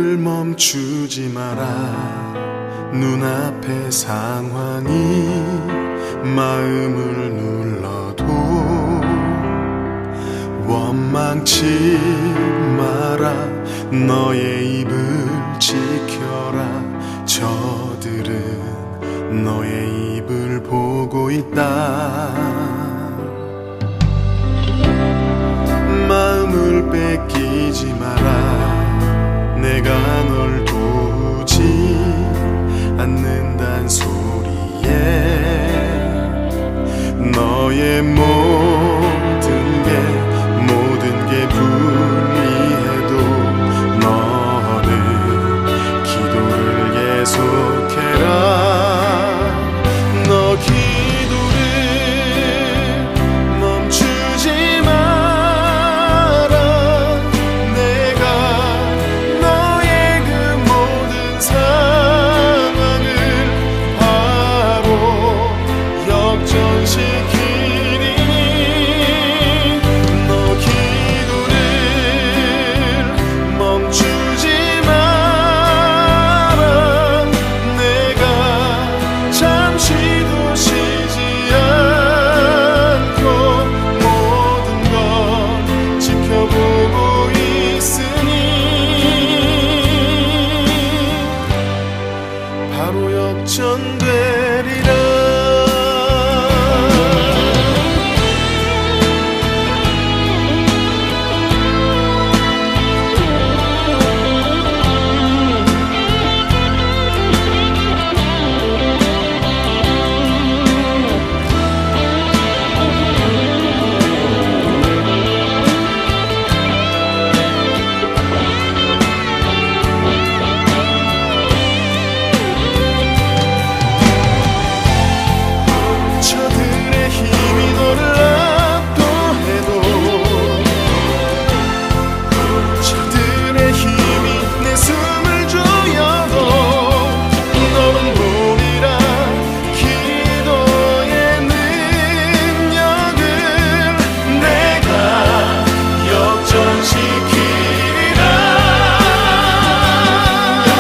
마음을 멈추지 마라. 눈앞의 상황이 마음을 눌러도 원망치 마라. 너의 입을 지켜라. 저들은 너의 입을 보고 있다. 마음을 뺏기지 마라. 내가 널 도우지 않는단 소리에 너의 모든 게 불리해도 너는 기도를 계속해라. 너 기도를 멈추지 마라. 내가 너의 그 모든 상황을 바로 역전시키리니 너 기도를 멈추지 마라. 내가 잠시도 쉬지 않고 모든 걸 지켜보고 있으니 바로 역전되리라. 저들의 힘이 너를 압도해도 저들의 힘이 내 숨을 조여도 너는 보리라. 기도의 능력을 내가 역전시키리라. 너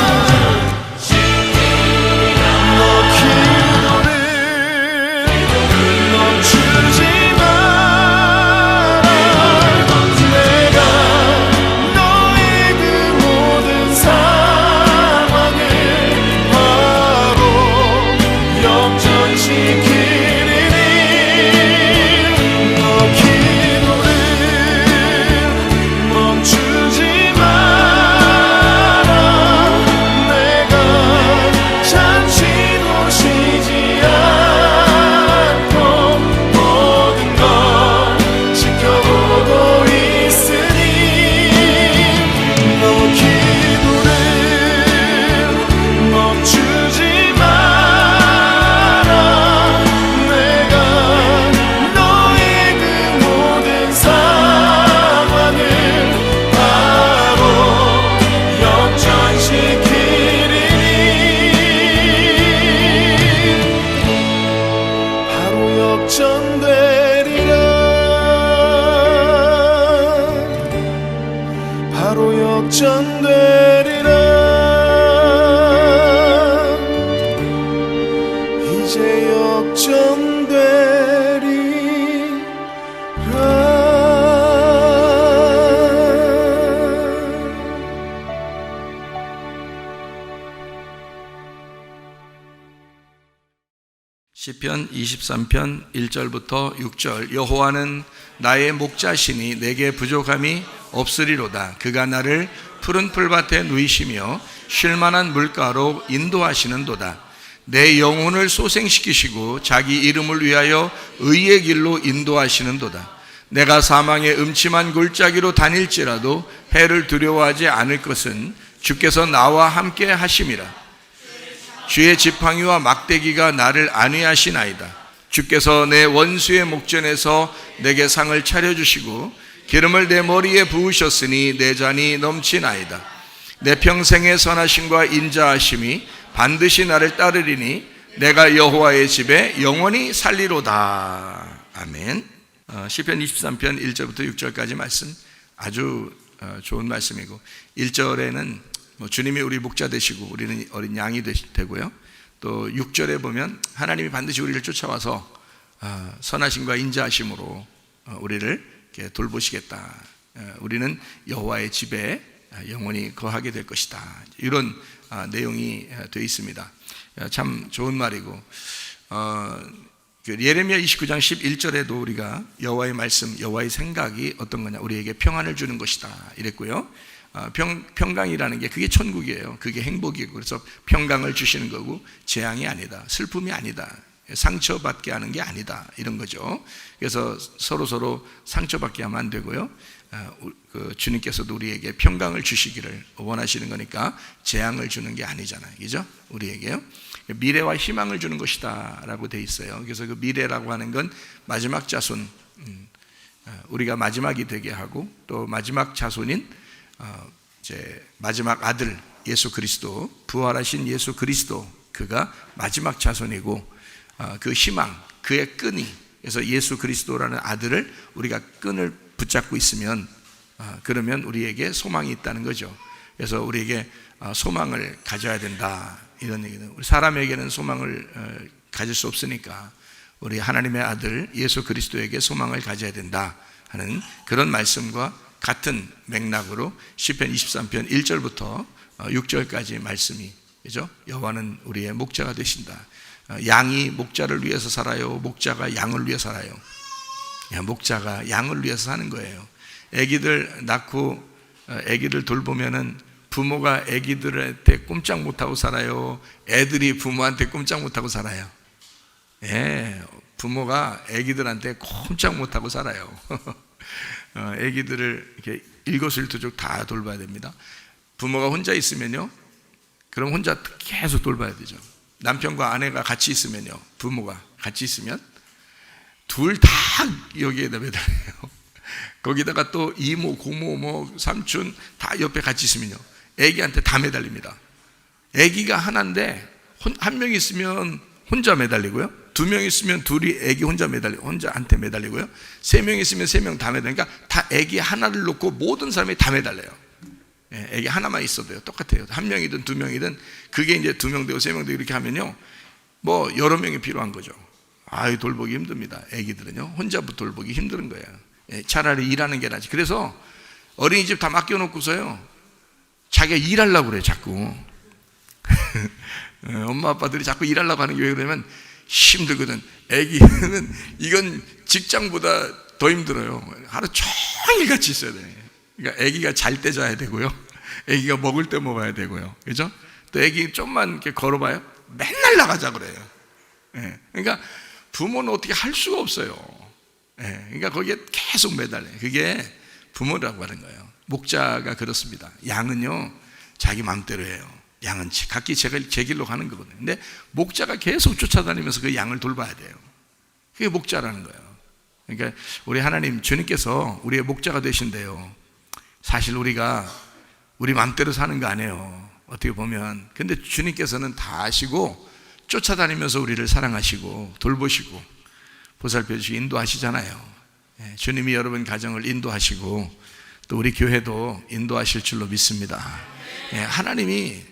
기도를 멈추지 마라. 내가 너의 그 모든 상황을 바로 역전시키리니 너 기도를 멈추지 마라. 내가 잠시도 쉬지 않고 모든 걸 지켜보고 있으니 너 기도를 멈추지 마라. 내가 너의 그 모든 상황을 바로 역전시키리니 바로 역전되리라. 바로 역전되리라. 이제 시편 23편 1절부터 6절. 여호와는 나의 목자시니 내게 부족함이 없으리로다. 그가 나를 푸른 풀밭에 누이시며 쉴만한 물가로 인도하시는도다. 내 영혼을 소생시키시고 자기 이름을 위하여 의의 길로 인도하시는도다. 내가 사망의 음침한 골짜기로 다닐지라도 해를 두려워하지 않을 것은 주께서 나와 함께 하심이라. 주의 지팡이와 막대기가 나를 안위하시나이다. 주께서 내 원수의 목전에서 내게 상을 차려주시고 기름을 내 머리에 부으셨으니 내 잔이 넘치나이다. 내 평생의 선하심과 인자하심이 반드시 나를 따르리니 내가 여호와의 집에 영원히 살리로다. 아멘. 시편 23편 1절부터 6절까지 말씀 아주 좋은 말씀이고 1절에는 주님이 우리 목자 되시고 우리는 어린 양이 되고요. 또 6절에 보면 하나님이 반드시 우리를 쫓아와서 선하심과 인자하심으로 우리를 이렇게 돌보시겠다. 우리는 여호와의 집에 영원히 거하게 될 것이다. 이런 내용이 되어 있습니다. 참 좋은 말이고, 예레미야 29장 11절에도 우리가 여호와의 말씀, 여호와의 생각이 어떤 거냐, 우리에게 평안을 주는 것이다 이랬고요. 평강이라는 게 그게 천국이에요. 그게 행복이고, 그래서 평강을 주시는 거고 재앙이 아니다, 슬픔이 아니다, 상처받게 하는 게 아니다, 이런 거죠. 그래서 서로 상처받게 하면 안 되고요. 주님께서도 우리에게 평강을 주시기를 원하시는 거니까 재앙을 주는 게 아니잖아요, 그죠? 우리에게요. 미래와 희망을 주는 것이다 라고 되어 있어요. 그래서 그 미래라고 하는 건 마지막 자손, 우리가 마지막이 되게 하고, 또 마지막 자손인 이제 마지막 아들 예수 그리스도, 부활하신 예수 그리스도, 그가 마지막 자손이고, 그 희망, 그의 끈이, 그래서 예수 그리스도라는 아들을 우리가 끈을 붙잡고 있으면 그러면 우리에게 소망이 있다는 거죠. 그래서 우리에게 소망을 가져야 된다, 이런 얘기는, 우리 사람에게는 소망을 가질 수 없으니까 우리 하나님의 아들 예수 그리스도에게 소망을 가져야 된다 하는 그런 말씀과 같은 맥락으로 시편 23편 1절부터 6절까지 말씀이, 그죠? 여호와는 우리의 목자가 되신다. 양이 목자를 위해서 살아요? 목자가 양을 위해 살아요? 목자가 양을 위해서 사는 거예요. 아기들 낳고 아기들 돌보면은 부모가 아기들한테 꼼짝 못하고 살아요? 애들이 부모한테 꼼짝 못하고 살아요? 부모가 아기들한테 꼼짝 못하고 살아요. 아기들을 이렇게 일거수일투족 다 돌봐야 됩니다. 부모가 혼자 있으면요, 그럼 혼자 계속 돌봐야 되죠. 남편과 아내가 같이 있으면요, 부모가 같이 있으면 둘 다 여기에다 매달려요. 거기다가 또 이모, 고모, 뭐 삼촌 다 옆에 같이 있으면요, 애기한테 다 매달립니다. 애기가 하나인데 한 명 있으면 혼자 매달리고요, 두 명 있으면 둘이 애기 혼자한테 매달리고요, 세 명 있으면 세 명 다 매달리니까 다 애기 하나를 놓고 모든 사람이 다 매달려요. 애기 하나만 있어도요, 똑같아요. 한 명이든 두 명이든. 그게 이제 두 명 되고 세 명 되고 이렇게 하면요, 뭐 여러 명이 필요한 거죠. 돌보기 힘듭니다. 애기들은요, 혼자 돌보기 힘든 거예요. 차라리 일하는 게 낫지. 그래서 어린이집 다 맡겨놓고서요, 자기가 일하려고 그래요, 자꾸. 엄마 아빠들이 자꾸 일하려고 하는 게 왜 그러냐면 힘들거든. 애기는 이건 직장보다 더 힘들어요. 하루 종일 같이 있어야 돼. 그러니까 애기가 잘 때 자야 되고요, 애기가 먹을 때 먹어야 되고요, 그죠? 또 애기 좀만 이렇게 걸어봐요, 맨날 나가자 그래요. 그러니까 부모는 어떻게 할 수가 없어요. 그러니까 거기에 계속 매달려요. 그게 부모라고 하는 거예요. 목자가 그렇습니다. 양은요, 자기 마음대로 해요. 양은 각기 제 길로 가는 거거든요. 근데 목자가 계속 쫓아다니면서 그 양을 돌봐야 돼요. 그게 목자라는 거예요. 그러니까 우리 하나님 주님께서 우리의 목자가 되신대요. 사실 우리가 우리 마음대로 사는 거 아니에요, 어떻게 보면. 근데 주님께서는 다 아시고 쫓아다니면서 우리를 사랑하시고 돌보시고 보살펴 주시고 인도하시잖아요. 주님이 여러분 가정을 인도하시고 또 우리 교회도 인도하실 줄로 믿습니다. 하나님이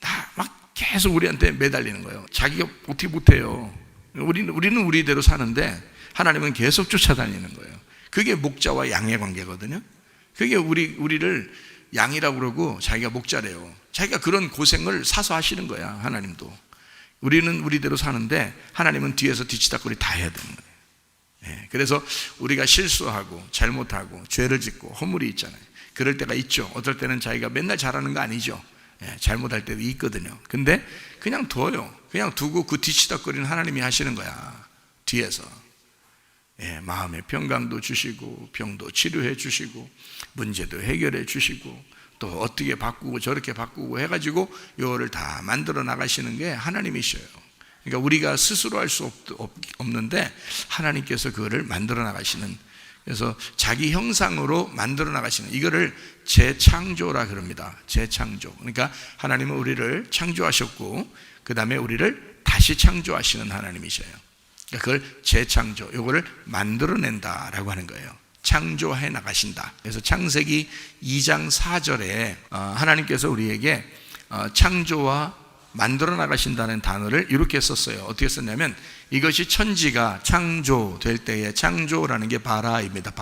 다 막 계속 우리한테 매달리는 거예요. 자기가 어떻게 못해요. 우리는 우리대로 사는데 하나님은 계속 쫓아다니는 거예요. 그게 목자와 양의 관계거든요. 그게 우리를 양이라고 그러고 자기가 목자래요. 자기가 그런 고생을 사서 하시는 거야, 하나님도. 우리는 우리대로 사는데 하나님은 뒤에서 뒤치다거리 다 해야 되는 거예요. 그래서 우리가 실수하고 잘못하고 죄를 짓고 허물이 있잖아요. 그럴 때가 있죠. 어떨 때는 자기가 맨날 잘하는 거 아니죠. 잘못할 때도 있거든요. 근데 그냥 둬요. 그냥 두고 그 뒤치다거리는 하나님이 하시는 거야, 뒤에서. 마음의 평강도 주시고 병도 치료해 주시고 문제도 해결해 주시고 또 어떻게 바꾸고 저렇게 바꾸고 해가지고 이거를 다 만들어 나가시는 게 하나님이셔요. 그러니까 우리가 스스로 할 수 없는데 하나님께서 그거를 만들어 나가시는, 그래서 자기 형상으로 만들어 나가시는, 이거를 재창조라 그럽니다. 재창조. 그러니까 하나님은 우리를 창조하셨고 그 다음에 우리를 다시 창조하시는 하나님이셔요. 그걸 재창조, 요거를 만들어낸다라고 하는 거예요. 창조해 나가신다. 그래서 창세기 2장 4절에 하나님께서 우리에게 창조와 만들어 나가신다는 단어를 이렇게 썼어요. 어떻게 썼냐면 이것이 천지가 창조될 때에, 창조라는 게 바라입니다.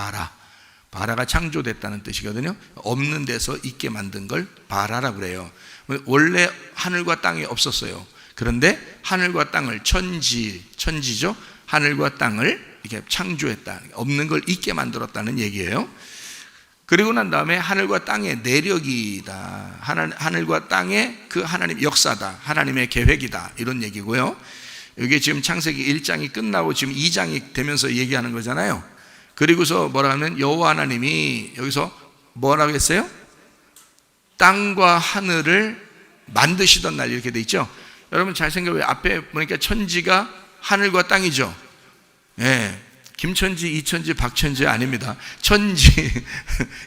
바라가 창조됐다는 뜻이거든요. 없는 데서 있게 만든 걸 바라라고 그래요. 원래 하늘과 땅이 없었어요. 그런데 하늘과 땅을, 천지죠. 하늘과 땅을 이렇게 창조했다. 없는 걸 있게 만들었다는 얘기예요. 그리고 난 다음에 하늘과 땅의 내력이다. 하늘과 땅의 그 하나님 역사다. 하나님의 계획이다. 이런 얘기고요. 이게 지금 창세기 1장이 끝나고 지금 2장이 되면서 얘기하는 거잖아요. 그리고서 뭐라 하면 여호와 하나님이 여기서 뭐라고 했어요? 땅과 하늘을 만드시던 날 이렇게 돼 있죠. 여러분 잘 생각해요. 앞에 보니까 천지가 하늘과 땅이죠. 예, 김천지, 이천지, 박천지 아닙니다. 천지,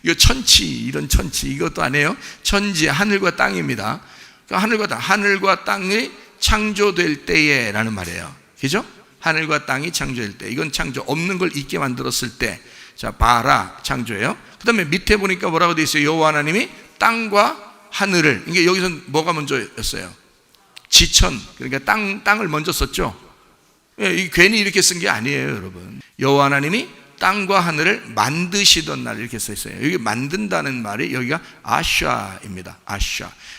이거 천치, 이런 천치 이것도 아니에요. 천지, 하늘과 땅입니다. 그러니까 하늘과 땅이 창조될 때에 라는 말이에요. 그죠? 하늘과 땅이 창조될 때, 이건 창조, 없는 걸 있게 만들었을 때, 자 바라 창조예요. 그 다음에 밑에 보니까 뭐라고 되어 있어요? 여호와 하나님이 땅과 하늘을, 이게 여기서 뭐가 먼저였어요? 지천, 그러니까 땅을 먼저 썼죠. 예, 괜히 이렇게 쓴 게 아니에요, 여러분. 여호와 하나님이 땅과 하늘을 만드시던 날 이렇게 써 있어요. 여기 만든다는 말이 여기가 아샤입니다.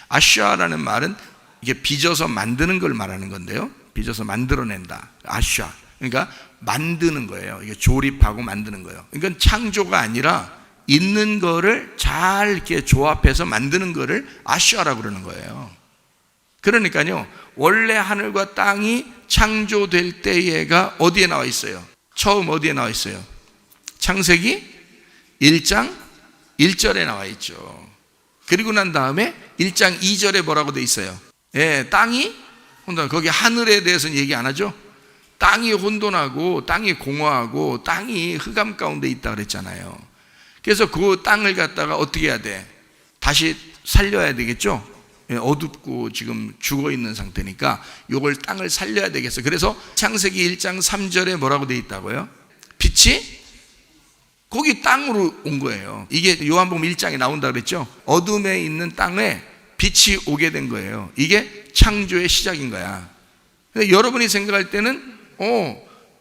아샤라는 말은 이게 빚어서 만드는 걸 말하는 건데요. 빚어서 만들어낸다. 아샤. 그러니까 만드는 거예요. 이게 조립하고 만드는 거예요. 그러니까 창조가 아니라 있는 거를 잘 이렇게 조합해서 만드는 거를 아샤라고 그러는 거예요. 그러니까요, 원래 하늘과 땅이 창조될 때가 어디에 나와 있어요? 처음 어디에 나와 있어요? 창세기 1장 1절에 나와 있죠. 그리고 난 다음에 1장 2절에 뭐라고 돼 있어요? 예, 땅이 혼돈. 거기 하늘에 대해서는 얘기 안 하죠? 땅이 혼돈하고 땅이 공허하고 땅이 흑암 가운데 있다 그랬잖아요. 그래서 그 땅을 갖다가 어떻게 해야 돼? 다시 살려야 되겠죠? 어둡고 지금 죽어 있는 상태니까 이걸 땅을 살려야 되겠어. 그래서 창세기 1장 3절에 뭐라고 돼 있다고요? 빛이 거기 땅으로 온 거예요. 이게 요한복음 1장에 나온다 그랬죠? 어둠에 있는 땅에 빛이 오게 된 거예요. 이게 창조의 시작인 거야. 근데 여러분이 생각할 때는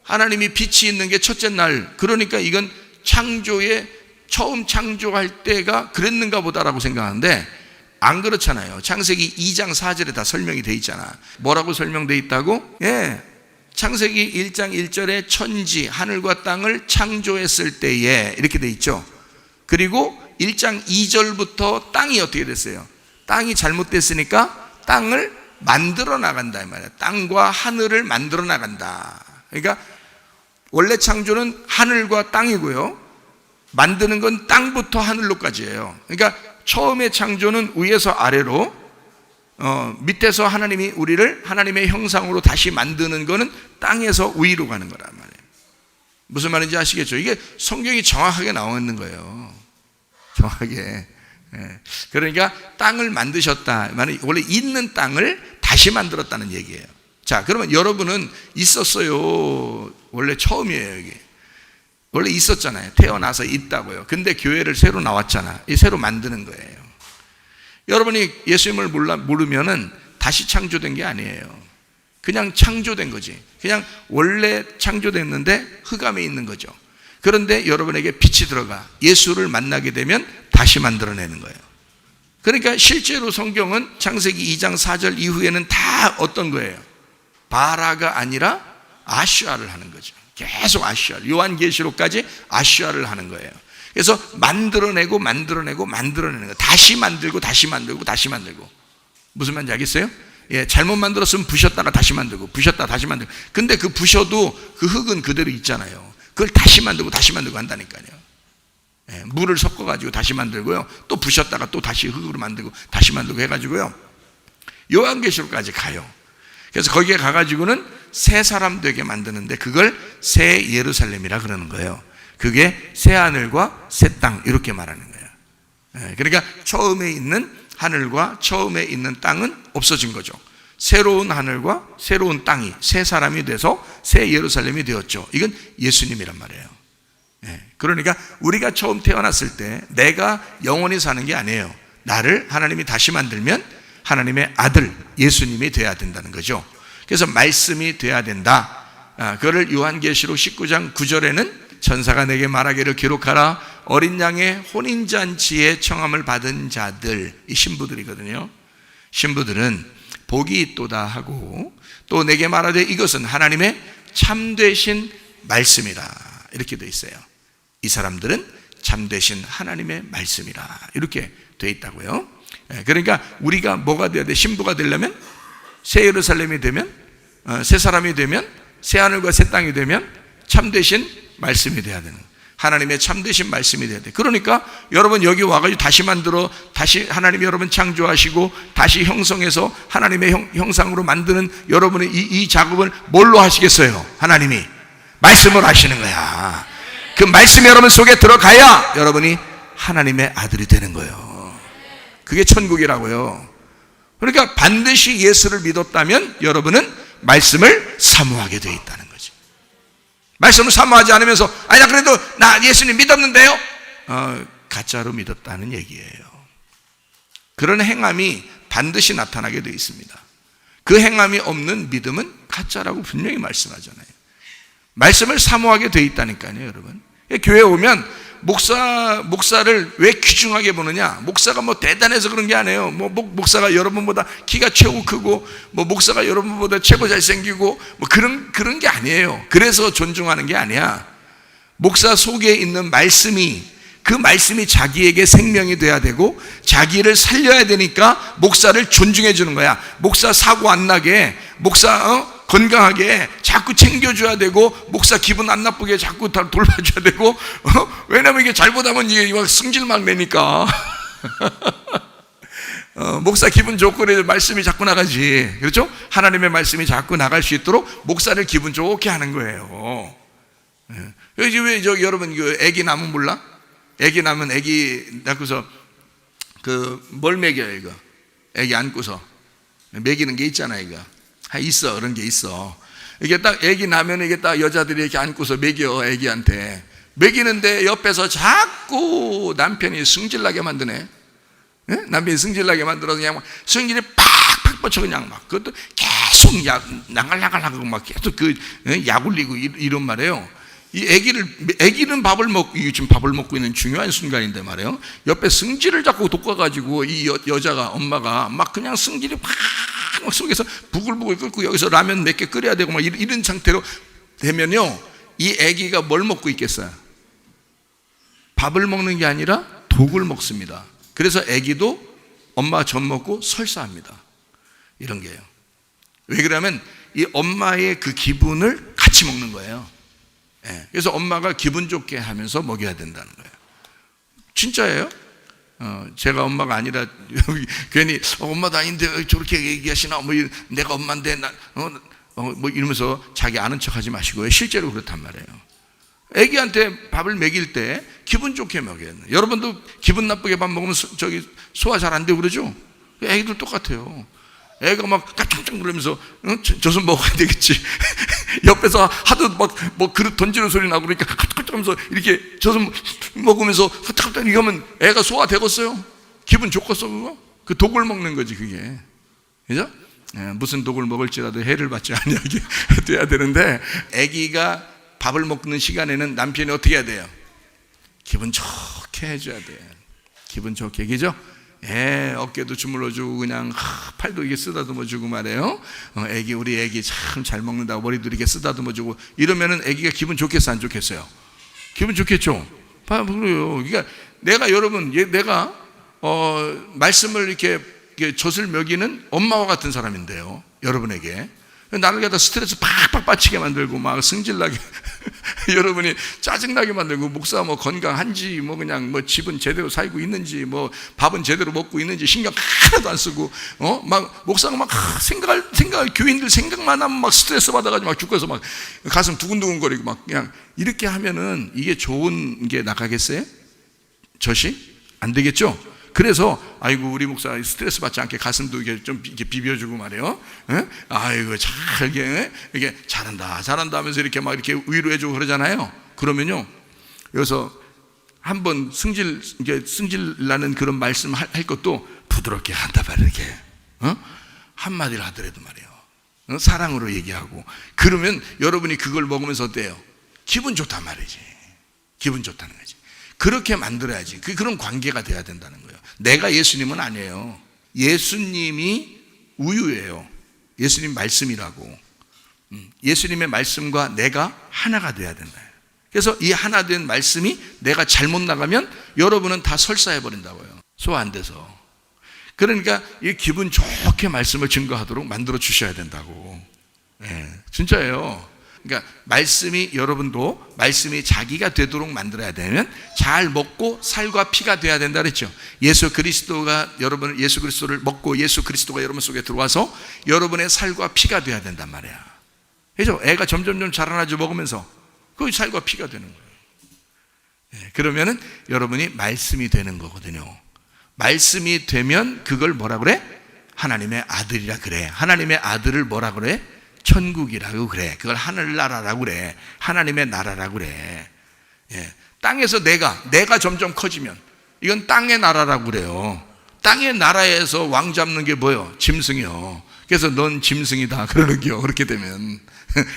하나님이 빛이 있는 게 첫째 날, 그러니까 이건 창조의 처음 창조할 때가 그랬는가 보다라고 생각하는데 안 그렇잖아요. 창세기 2장 4절에 다 설명이 돼 있잖아. 뭐라고 설명돼 있다고? 예, 창세기 1장 1절에 천지, 하늘과 땅을 창조했을 때에 이렇게 돼 있죠. 그리고 1장 2절부터 땅이 어떻게 됐어요? 땅이 잘못됐으니까 땅을 만들어 나간다 이 말이야. 땅과 하늘을 만들어 나간다. 그러니까 원래 창조는 하늘과 땅이고요, 만드는 건 땅부터 하늘로까지예요. 그러니까 처음의 창조는 위에서 아래로, 밑에서 하나님이 우리를 하나님의 형상으로 다시 만드는 거는 땅에서 위로 가는 거란 말이에요. 무슨 말인지 아시겠죠? 이게 성경이 정확하게 나와 있는 거예요. 정확하게. 그러니까 땅을 만드셨다. 원래 있는 땅을 다시 만들었다는 얘기예요. 자, 그러면 여러분은 있었어요. 원래 처음이에요, 여기. 원래 있었잖아요. 태어나서 있다고요. 근데 교회를 새로 나왔잖아. 이 새로 만드는 거예요. 여러분이 예수님을 모르면은 다시 창조된 게 아니에요. 그냥 창조된 거지. 그냥 원래 창조됐는데 흑암에 있는 거죠. 그런데 여러분에게 빛이 들어가 예수를 만나게 되면 다시 만들어내는 거예요. 그러니까 실제로 성경은 창세기 2장 4절 이후에는 다 어떤 거예요? 바라가 아니라 아슈아를 하는 거죠. 계속 아슈아, 요한계시록까지 아슈아를 하는 거예요. 그래서 만들어내고 만드는 거, 다시 만들고 무슨 말인지 알겠어요? 예, 잘못 만들었으면 부셨다가 다시 만들고, 부셨다가 다시 만들고. 근데 그 부셔도 그 흙은 그대로 있잖아요. 그걸 다시 만들고 한다니까요. 예, 물을 섞어가지고 다시 만들고요, 또 부셨다가 또 다시 흙으로 만들고 다시 만들고 해가지고요, 요한계시록까지 가요. 그래서 거기에 가가지고는 새 사람 되게 만드는데 그걸 새 예루살렘이라 그러는 거예요. 그게 새 하늘과 새 땅 이렇게 말하는 거예요. 그러니까 처음에 있는 하늘과 처음에 있는 땅은 없어진 거죠. 새로운 하늘과 새로운 땅이 새 사람이 돼서 새 예루살렘이 되었죠. 이건 예수님이란 말이에요. 그러니까 우리가 처음 태어났을 때 내가 영원히 사는 게 아니에요. 나를 하나님이 다시 만들면 하나님의 아들 예수님이 돼야 된다는 거죠. 그래서 말씀이 돼야 된다. 그거를 요한계시록 19장 9절에는 천사가 내게 말하기를 기록하라. 어린 양의 혼인잔치에 청함을 받은 자들, 이 신부들이거든요. 신부들은 복이 있도다 하고 또 내게 말하되 이것은 하나님의 참되신 말씀이라, 이렇게 돼 있어요. 이 사람들은 참되신 하나님의 말씀이라, 이렇게 돼 있다고요. 그러니까 우리가 뭐가 돼야 돼? 신부가 되려면, 새 예루살렘이 되면, 새 사람이 되면, 새 하늘과 새 땅이 되면 참되신 말씀이 돼야 되는, 하나님의 참되신 말씀이 돼야 돼. 그러니까 여러분 여기 와가지고 다시 만들어, 다시 하나님이 여러분 창조하시고 다시 형성해서 하나님의 형상으로 만드는 여러분의 이 작업을 뭘로 하시겠어요? 하나님이 말씀을 하시는 거야. 그 말씀이 여러분 속에 들어가야 여러분이 하나님의 아들이 되는 거예요. 그게 천국이라고요. 그러니까 반드시 예수를 믿었다면 여러분은 말씀을 사모하게 되어 있다는 거죠. 말씀을 사모하지 않으면서 아니 나 그래도 나 예수님 믿었는데요, 가짜로 믿었다는 얘기예요. 그런 행함이 반드시 나타나게 되어 있습니다. 그 행함이 없는 믿음은 가짜라고 분명히 말씀하잖아요. 말씀을 사모하게 되어 있다니까요, 여러분. 교회에 오면 목사를 왜 귀중하게 보느냐? 목사가 뭐 대단해서 그런 게 아니에요. 뭐 목사가 여러분보다 키가 최고 크고 뭐 목사가 여러분보다 최고 잘생기고 뭐 그런 게 아니에요. 그래서 존중하는 게 아니야. 목사 속에 있는 말씀이, 그 말씀이 자기에게 생명이 돼야 되고 자기를 살려야 되니까 목사를 존중해 주는 거야. 목사 사고 안 나게, 목사 건강하게 자꾸 챙겨줘야 되고, 목사 기분 안 나쁘게 자꾸 다 돌봐줘야 되고, 왜냐면 이게 잘못하면 이게 막 승질 막 내니까. 목사 기분 좋고 그래 말씀이 자꾸 나가지. 그렇죠? 하나님의 말씀이 자꾸 나갈 수 있도록 목사를 기분 좋게 하는 거예요. 여기 왜 여러분 그 애기 낳으면 몰라? 애기 낳으면 애기 낳고서 뭘 먹여요 이거? 애기 안고서 먹이는 게 있잖아 이거. 있어, 그런 게 있어. 이게 딱 애기 나면 이게 딱 여자들이 이렇게 안고서 먹여, 애기한테. 먹이는데 옆에서 자꾸 남편이 승질나게 만드네. 예? 남편이 승질나게 만들어서 그냥 막 승질이 팍팍 뻗쳐 그냥 막. 그것도 계속 나갈나갈하고 막 계속 약 올리고 이런 말이에요. 이 애기는 밥을 먹고, 지금 밥을 먹고 있는 중요한 순간인데 말이에요. 옆에 승질을 자꾸 돋궈가지고 이 여자가, 엄마가 막 그냥 승질이 팍 속에서 부글부글 끓고 여기서 라면 몇 개 끓여야 되고 막 이런 상태로 되면요, 이 애기가 뭘 먹고 있겠어요? 밥을 먹는 게 아니라 독을 먹습니다. 그래서 애기도 엄마가 젖 먹고 설사합니다. 이런 게요. 왜 그러냐면 이 엄마의 그 기분을 같이 먹는 거예요. 그래서 엄마가 기분 좋게 하면서 먹여야 된다는 거예요. 진짜예요. 제가 엄마가 아니라 괜히 엄마도 아닌데 저렇게 얘기하시나, 뭐 내가 엄마인데 뭐 이러면서 자기 아는 척 하지 마시고요. 실제로 그렇단 말이에요. 애기한테 밥을 먹일 때 기분 좋게 먹여야 돼요. 여러분도 기분 나쁘게 밥 먹으면 소화 잘 안 되고 그러죠? 애기도 똑같아요. 애가 막 깜짝 놀라면서 젖은 먹어야 되겠지. 옆에서 하도 막 뭐 그릇 던지는 소리 나고 그러니까 깜짝하면서 이렇게 젖은 먹으면서 깜짝 이거 하면 애가 소화되겠어요? 기분 좋겠어 그거? 그 독을 먹는 거지 그게. 그죠? 무슨 독을 먹을지라도 해를 받지 아니하게 돼야 되는데, 애기가 밥을 먹는 시간에는 남편이 어떻게 해야 돼요? 기분 좋게 해줘야 돼. 기분 좋게, 그죠? 어깨도 주물러주고 그냥 팔도 이렇게 쓰다듬어주고 말이에요. 우리 애기 참 잘 먹는다고 머리도 이렇게 쓰다듬어주고 이러면은 애기가 기분 좋겠어, 안 좋겠어요? 기분 좋겠죠. 그래요. 그러니까 내가 말씀을 이렇게 젖을 먹이는 엄마와 같은 사람인데요, 여러분에게 나를 갖다 스트레스 팍팍 빠치게 만들고 막 승질나게 여러분이 짜증나게 만들고, 목사 뭐 건강한지 뭐 그냥 뭐 집은 제대로 살고 있는지 뭐 밥은 제대로 먹고 있는지 신경 하나도 안 쓰고 막 목사가 막 생각할 교인들 생각만 하면 막 스트레스 받아가지고 막 죽어서 막 가슴 두근두근거리고 막 그냥 이렇게 하면은 이게 좋은 게 나가겠어요? 젖이? 안 되겠죠? 그래서 아이고 우리 목사 스트레스 받지 않게 가슴도 이렇게 좀 이렇게 비벼주고 말이에요. 아이고 이게 잘한다 하면서 이렇게 막 이렇게 위로해주고 그러잖아요. 그러면요 여기서 한번 승질 나는 그런 말씀 할 것도 부드럽게 한다 바르게 한마디를 하더라도 말이에요. 사랑으로 얘기하고 그러면 여러분이 그걸 먹으면서 어때요? 기분 좋단 말이지. 기분 좋다는 거지. 그렇게 만들어야지. 그런 관계가 돼야 된다는 거예요. 내가 예수님은 아니에요. 예수님이 우유예요. 예수님 말씀이라고. 예수님의 말씀과 내가 하나가 돼야 된다. 그래서 이 하나 된 말씀이 내가 잘못 나가면 여러분은 다 설사해버린다고요. 소화 안 돼서. 그러니까 이 기분 좋게 말씀을 증거하도록 만들어 주셔야 된다고. 진짜예요. 그러니까 말씀이 여러분도 말씀이 자기가 되도록 만들어야 되면 잘 먹고 살과 피가 돼야 된다 그랬죠. 예수 그리스도를 먹고 예수 그리스도가 여러분 속에 들어와서 여러분의 살과 피가 돼야 된단 말이야. 그래서 애가 점점점 자라나죠. 먹으면서 그 살과 피가 되는 거예요. 그러면은 여러분이 말씀이 되는 거거든요. 말씀이 되면 그걸 뭐라 그래? 하나님의 아들이라 그래. 하나님의 아들을 뭐라 그래? 천국이라고 그래. 그걸 하늘나라라고 그래. 하나님의 나라라고 그래. 땅에서 내가 점점 커지면 이건 땅의 나라라고 그래요. 땅의 나라에서 왕 잡는 게 뭐예요? 짐승이요. 그래서 넌 짐승이다 그러는 겨. 그렇게 되면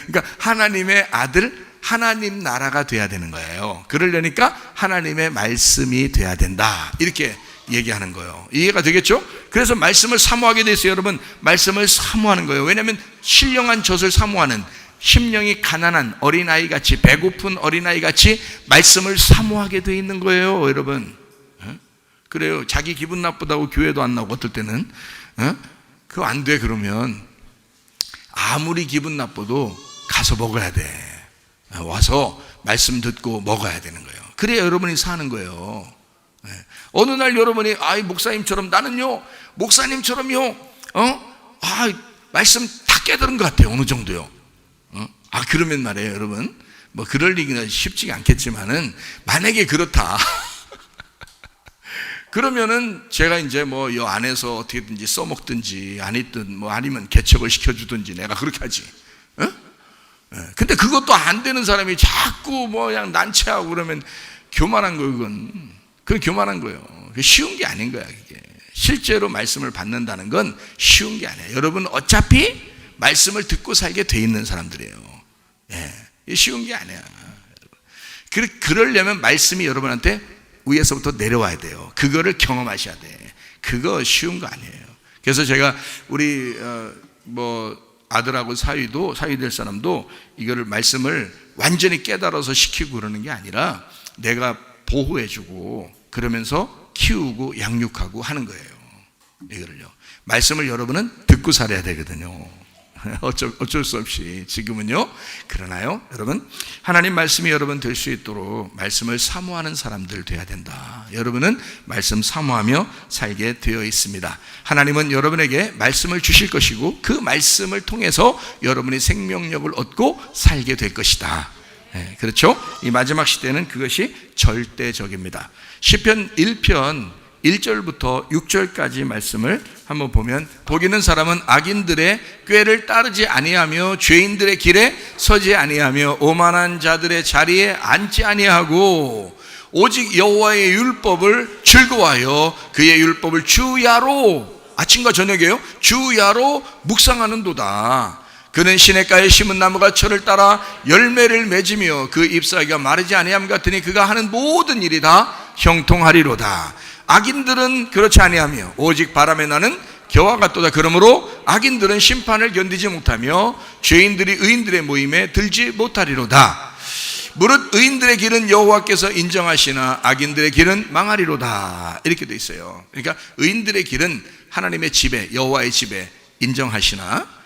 그러니까 하나님의 아들 하나님 나라가 돼야 되는 거예요. 그러려니까 하나님의 말씀이 돼야 된다 이렇게 얘기하는 거예요. 이해가 되겠죠? 그래서 말씀을 사모하게 돼 있어요. 여러분 말씀을 사모하는 거예요. 왜냐하면 신령한 젖을 사모하는 심령이 가난한 어린아이같이 배고픈 어린아이같이 말씀을 사모하게 돼 있는 거예요. 여러분 그래요. 자기 기분 나쁘다고 교회도 안 나오고 어떨 때는 그거 안 돼. 그러면 아무리 기분 나빠도 가서 먹어야 돼. 와서 말씀 듣고 먹어야 되는 거예요. 그래야 여러분이 사는 거예요. 어느 날 여러분이 목사님처럼 나는요 목사님처럼요 말씀 다 깨달은 것 같아요. 어느 정도요. 그러면 말이에요 여러분 뭐 그럴 리기는 쉽지가 않겠지만은 만약에 그렇다 그러면은 제가 이제 뭐 이 안에서 어떻게든지 써먹든지 아니면 개척을 시켜주든지 내가 그렇게 하지. 근데 그것도 안 되는 사람이 자꾸 뭐 그냥 난처하고 그러면 교만한 거예요. 그건 교만한 거예요. 쉬운 게 아닌 거야. 그게 실제로 말씀을 받는다는 건 쉬운 게 아니에요. 여러분 어차피 말씀을 듣고 살게 돼 있는 사람들이에요. 쉬운 게 아니야. 그러려면 말씀이 여러분한테 위에서부터 내려와야 돼요. 그거를 경험하셔야 돼. 그거 쉬운 거 아니에요. 그래서 제가 우리 아들하고 사위 될 사람도 이거를 말씀을 완전히 깨달아서 시키고 그러는 게 아니라 내가 보호해주고 그러면서 키우고 양육하고 하는 거예요. 이거를요. 말씀을 여러분은 듣고 살아야 되거든요. 어쩔 수 없이 지금은요. 그러나요 여러분 하나님 말씀이 여러분 될 수 있도록 말씀을 사모하는 사람들 돼야 된다. 여러분은 말씀 사모하며 살게 되어 있습니다. 하나님은 여러분에게 말씀을 주실 것이고 그 말씀을 통해서 여러분이 생명력을 얻고 살게 될 것이다. 그렇죠? 이 마지막 시대는 그것이 절대적입니다. 시편 1편 1절부터 6절까지 말씀을 한번 보면 복 있는 사람은 악인들의 꾀를 따르지 아니하며 죄인들의 길에 서지 아니하며 오만한 자들의 자리에 앉지 아니하고 오직 여호와의 율법을 즐거워하여 그의 율법을 주야로 아침과 저녁에요 주야로 묵상하는도다. 그는 시냇가에 심은 나무가 철을 따라 열매를 맺으며 그 잎사귀가 마르지 아니함 같으니 그가 하는 모든 일이 다 형통하리로다. 악인들은 그렇지 아니하며 오직 바람에 나는 겨와 같도다. 그러므로 악인들은 심판을 견디지 못하며 죄인들이 의인들의 모임에 들지 못하리로다. 무릇 의인들의 길은 여호와께서 인정하시나 악인들의 길은 망하리로다. 이렇게 돼 있어요. 그러니까 의인들의 길은 하나님의 집에 여호와의 집에 인정하시나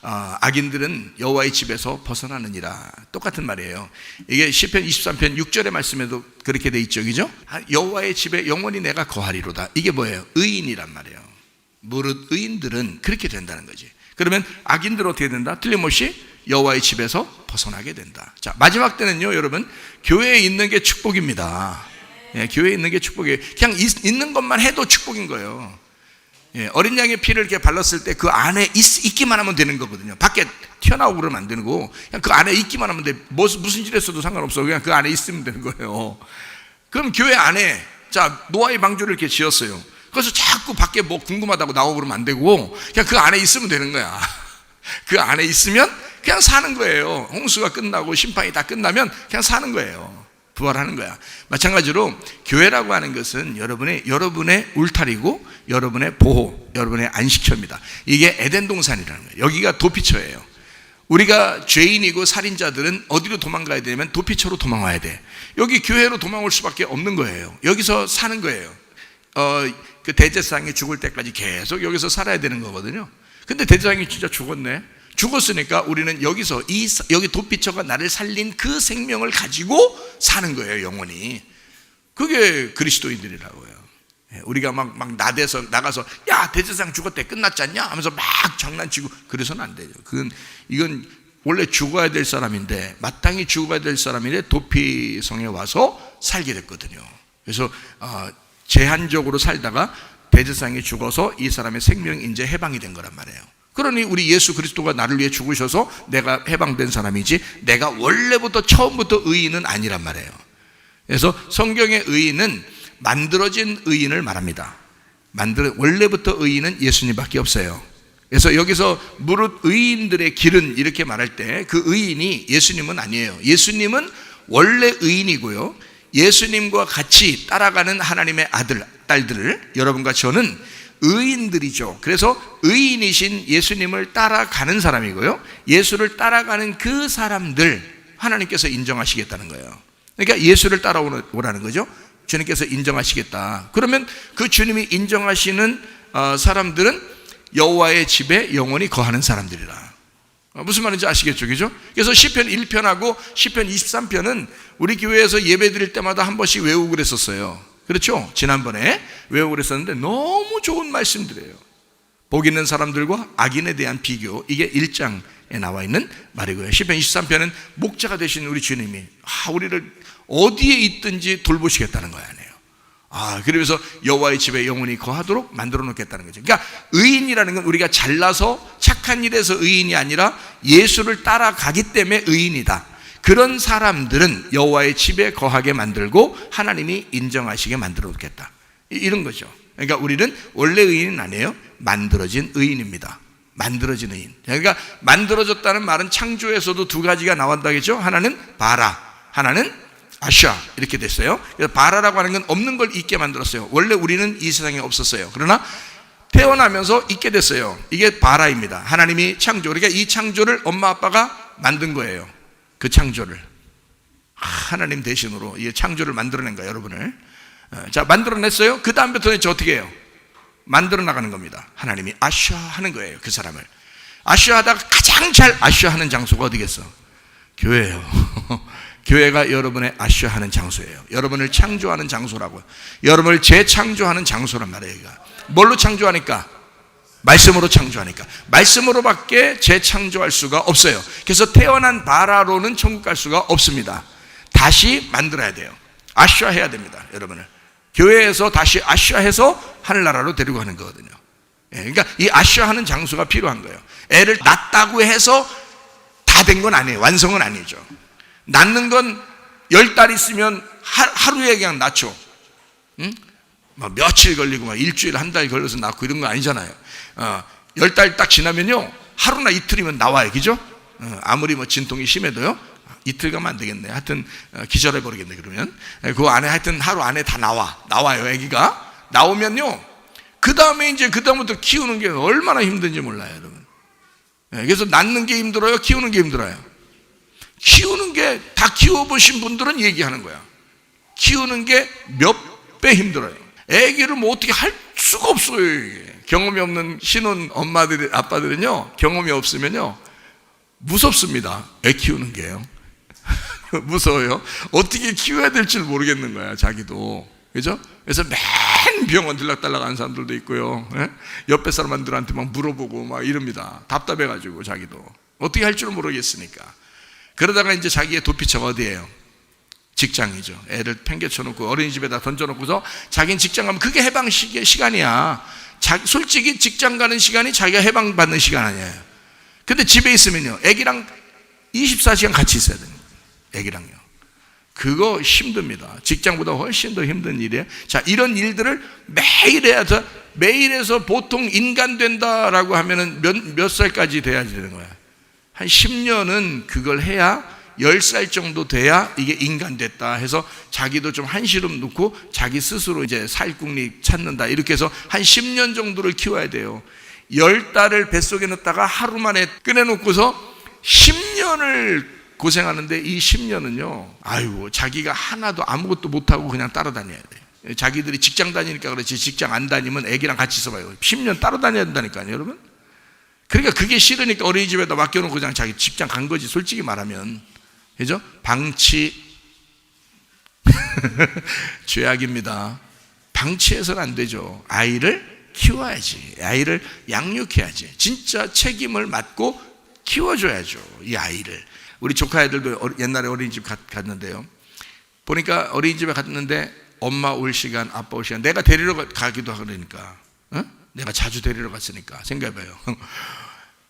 악인들은 여호와의 집에서 벗어나느니라. 똑같은 말이에요. 이게 시편 23편 6절의 말씀에도 그렇게 돼 있죠. 그죠? 여호와의 집에 영원히 내가 거하리로다. 이게 뭐예요? 의인이란 말이에요. 무릇 의인들은 그렇게 된다는 거지. 그러면 악인들은 어떻게 된다? 틀림없이 여호와의 집에서 벗어나게 된다. 자, 마지막 때는요 여러분 교회에 있는 게 축복입니다. 교회에 있는 게 축복이에요. 그냥 있는 것만 해도 축복인 거예요. 어린 양의 피를 이렇게 발랐을 때 그 안에 있기만 하면 되는 거거든요. 밖에 튀어나오고 그러면 안 되고 그냥 그 안에 있기만 하면 돼. 무슨 짓 했어도 상관없어. 그냥 그 안에 있으면 되는 거예요. 그럼 교회 안에 노아의 방주를 이렇게 지었어요. 그래서 자꾸 밖에 뭐 궁금하다고 나오고 그러면 안 되고 그냥 그 안에 있으면 되는 거야. 그 안에 있으면 그냥 사는 거예요. 홍수가 끝나고 심판이 다 끝나면 그냥 사는 거예요. 부활하는 거야. 마찬가지로 교회라고 하는 것은 여러분의 울타리고 여러분의 보호, 여러분의 안식처입니다. 이게 에덴 동산이라는 거예요. 여기가 도피처예요. 우리가 죄인이고 살인자들은 어디로 도망가야 되냐면 도피처로 도망와야 돼. 여기 교회로 도망올 수밖에 없는 거예요. 여기서 사는 거예요. 그 대제사장이 죽을 때까지 계속 여기서 살아야 되는 거거든요. 근데 대제사장이 진짜 죽었네. 죽었으니까 우리는 여기 도피처가 나를 살린 그 생명을 가지고 사는 거예요, 영원히. 그게 그리스도인들이라고요. 우리가 막 나가서 야, 대제사장 죽었대, 끝났지 않냐? 하면서 막 장난치고 그래서는 안 되죠. 이건 원래 죽어야 될 사람인데, 마땅히 죽어야 될 사람인데 도피성에 와서 살게 됐거든요. 그래서 제한적으로 살다가 대제사장이 죽어서 이 사람의 생명이 이제 해방이 된 거란 말이에요. 그러니 우리 예수 그리스도가 나를 위해 죽으셔서 내가 해방된 사람이지 내가 원래부터 처음부터 의인은 아니란 말이에요. 그래서 성경의 의인은 만들어진 의인을 말합니다. 원래부터 의인은 예수님밖에 없어요. 그래서 여기서 무릇 의인들의 길은 이렇게 말할 때 그 의인이 예수님은 아니에요. 예수님은 원래 의인이고요, 예수님과 같이 따라가는 하나님의 아들, 딸들을 여러분과 저는 의인들이죠. 그래서 의인이신 예수님을 따라가는 사람이고요, 예수를 따라가는 그 사람들 하나님께서 인정하시겠다는 거예요. 그러니까 예수를 따라오라는 거죠. 주님께서 인정하시겠다. 그러면 그 주님이 인정하시는 사람들은 여호와의 집에 영원히 거하는 사람들이라. 무슨 말인지 아시겠죠? 그죠? 그래서 시편 1편하고 시편 23편은 우리 교회에서 예배 드릴 때마다 한 번씩 외우고 그랬었어요. 그렇죠? 지난번에 외우고 그랬었는데 너무 좋은 말씀들이에요. 복 있는 사람들과 악인에 대한 비교, 이게 1장에 나와 있는 말이고요. 시편 23편은 목자가 되신 우리 주님이 우리를 어디에 있든지 돌보시겠다는 거예요. 그러면서 여호와의 집에 영원히 거하도록 만들어 놓겠다는 거죠. 그러니까 의인이라는 건 우리가 잘나서 착한 일에서 의인이 아니라 예수를 따라가기 때문에 의인이다. 그런 사람들은 여호와의 집에 거하게 만들고 하나님이 인정하시게 만들어 놓겠다, 이런 거죠. 그러니까 우리는 원래 의인은 아니에요. 만들어진 의인입니다. 만들어진 의인. 그러니까 만들어졌다는 말은 창조에서도 두 가지가 나온다겠죠. 하나는 바라, 하나는 아샤, 이렇게 됐어요. 그래서 바라라고 하는 건 없는 걸 있게 만들었어요. 원래 우리는 이 세상에 없었어요. 그러나 태어나면서 있게 됐어요. 이게 바라입니다. 하나님이 창조, 그러니까 이 창조를 엄마 아빠가 만든 거예요. 그 창조를 하나님 대신으로 이 창조를 만들어낸 거예요, 여러분을. 자, 만들어냈어요. 그 다음부터는 어떻게 해요? 만들어 나가는 겁니다. 하나님이 아샤 하는 거예요, 그 사람을. 아샤 하다가 가장 잘 아샤 하는 장소가 어디겠어? 교회예요. 교회가 여러분의 아샤 하는 장소예요. 여러분을 창조하는 장소라고요. 여러분을 재창조하는 장소란 말이에요. 뭘로 창조하니까? 말씀으로 창조하니까. 말씀으로밖에 재창조할 수가 없어요. 그래서 태어난 바라로는 천국 갈 수가 없습니다. 다시 만들어야 돼요. 아샤 해야 됩니다, 여러분을. 교회에서 다시 아샤 해서 하늘나라로 데리고 가는 거거든요. 그러니까 이 아샤 하는 장소가 필요한 거예요. 애를 낳았다고 해서 다 된 건 아니에요. 완성은 아니죠. 낳는 건 10달 있으면 하루에 그냥 낳죠. 막 며칠 걸리고 막 일주일, 한 달 걸려서 낳고 이런 거 아니잖아요. 10달 딱 지나면요, 하루나 이틀이면 나와요. 그죠? 아무리 뭐 진통이 심해도요, 이틀 가면 안 되겠네. 하여튼 기절해 버리겠네. 그러면 그 안에 하여튼 하루 안에 다 나와요. 아기가 나오면요, 그 다음에 이제 그 다음부터 키우는 게 얼마나 힘든지 몰라요, 여러분. 그래서 낳는 게 힘들어요, 키우는 게 힘들어요? 키우는 게, 다 키워보신 분들은 얘기하는 거야. 키우는 게 몇 배 힘들어요. 아기를 뭐 어떻게 할 수가 없어요. 이게. 경험이 없는 신혼 엄마들, 아빠들은요, 경험이 없으면요, 무섭습니다. 애 키우는 게요. 무서워요. 어떻게 키워야 될 줄 모르겠는 거야, 자기도. 그죠? 그래서 맨 병원 들락달락 하는 사람들도 있고요. 옆에 사람들한테 막 물어보고 막 이럽니다. 답답해가지고 자기도. 어떻게 할 줄 모르겠으니까. 그러다가 이제 자기의 도피처가 어디예요? 직장이죠. 애를 팽개쳐 놓고 어린이집에다 던져 놓고서 자기는 직장 가면 그게 해방 시간이야. 솔직히 직장 가는 시간이 자기가 해방받는 시간 아니에요. 근데 집에 있으면요, 애기랑 24시간 같이 있어야 됩니다. 애기랑요. 그거 힘듭니다. 직장보다 훨씬 더 힘든 일이에요. 자, 이런 일들을 매일 해서, 매일 해서 보통 인간 된다라고 하면은 몇 살까지 돼야지 되는 거야? 한 10년은 그걸 해야, 10살 정도 돼야 이게 인간 됐다 해서 자기도 좀 한시름 놓고 자기 스스로 이제 사일국리 찾는다, 이렇게 해서 한 10년 정도를 키워야 돼요. 10달을 뱃속에 넣었다가 하루 만에 꺼내놓고서 10년을 고생하는데, 이 10년은요, 아이고, 자기가 하나도 아무것도 못하고 그냥 따라다녀야 돼요. 자기들이 직장 다니니까 그렇지, 직장 안 다니면 애기랑 같이 있어봐요. 10년 따로 다녀야 된다니까요, 여러분. 그러니까 그게 싫으니까 어린이집에다 맡겨놓고 그냥 자기 직장 간 거지, 솔직히 말하면. 그죠? 방치. 죄악입니다. 방치해서는 안 되죠. 아이를 키워야지. 아이를 양육해야지. 진짜 책임을 맡고 키워줘야죠, 이 아이를. 우리 조카 애들도 옛날에 어린이집 갔는데요, 보니까 어린이집에 갔는데 엄마 올 시간, 아빠 올 시간, 내가 데리러 가기도 하고 그러니까, 내가 자주 데리러 갔으니까 생각해봐요.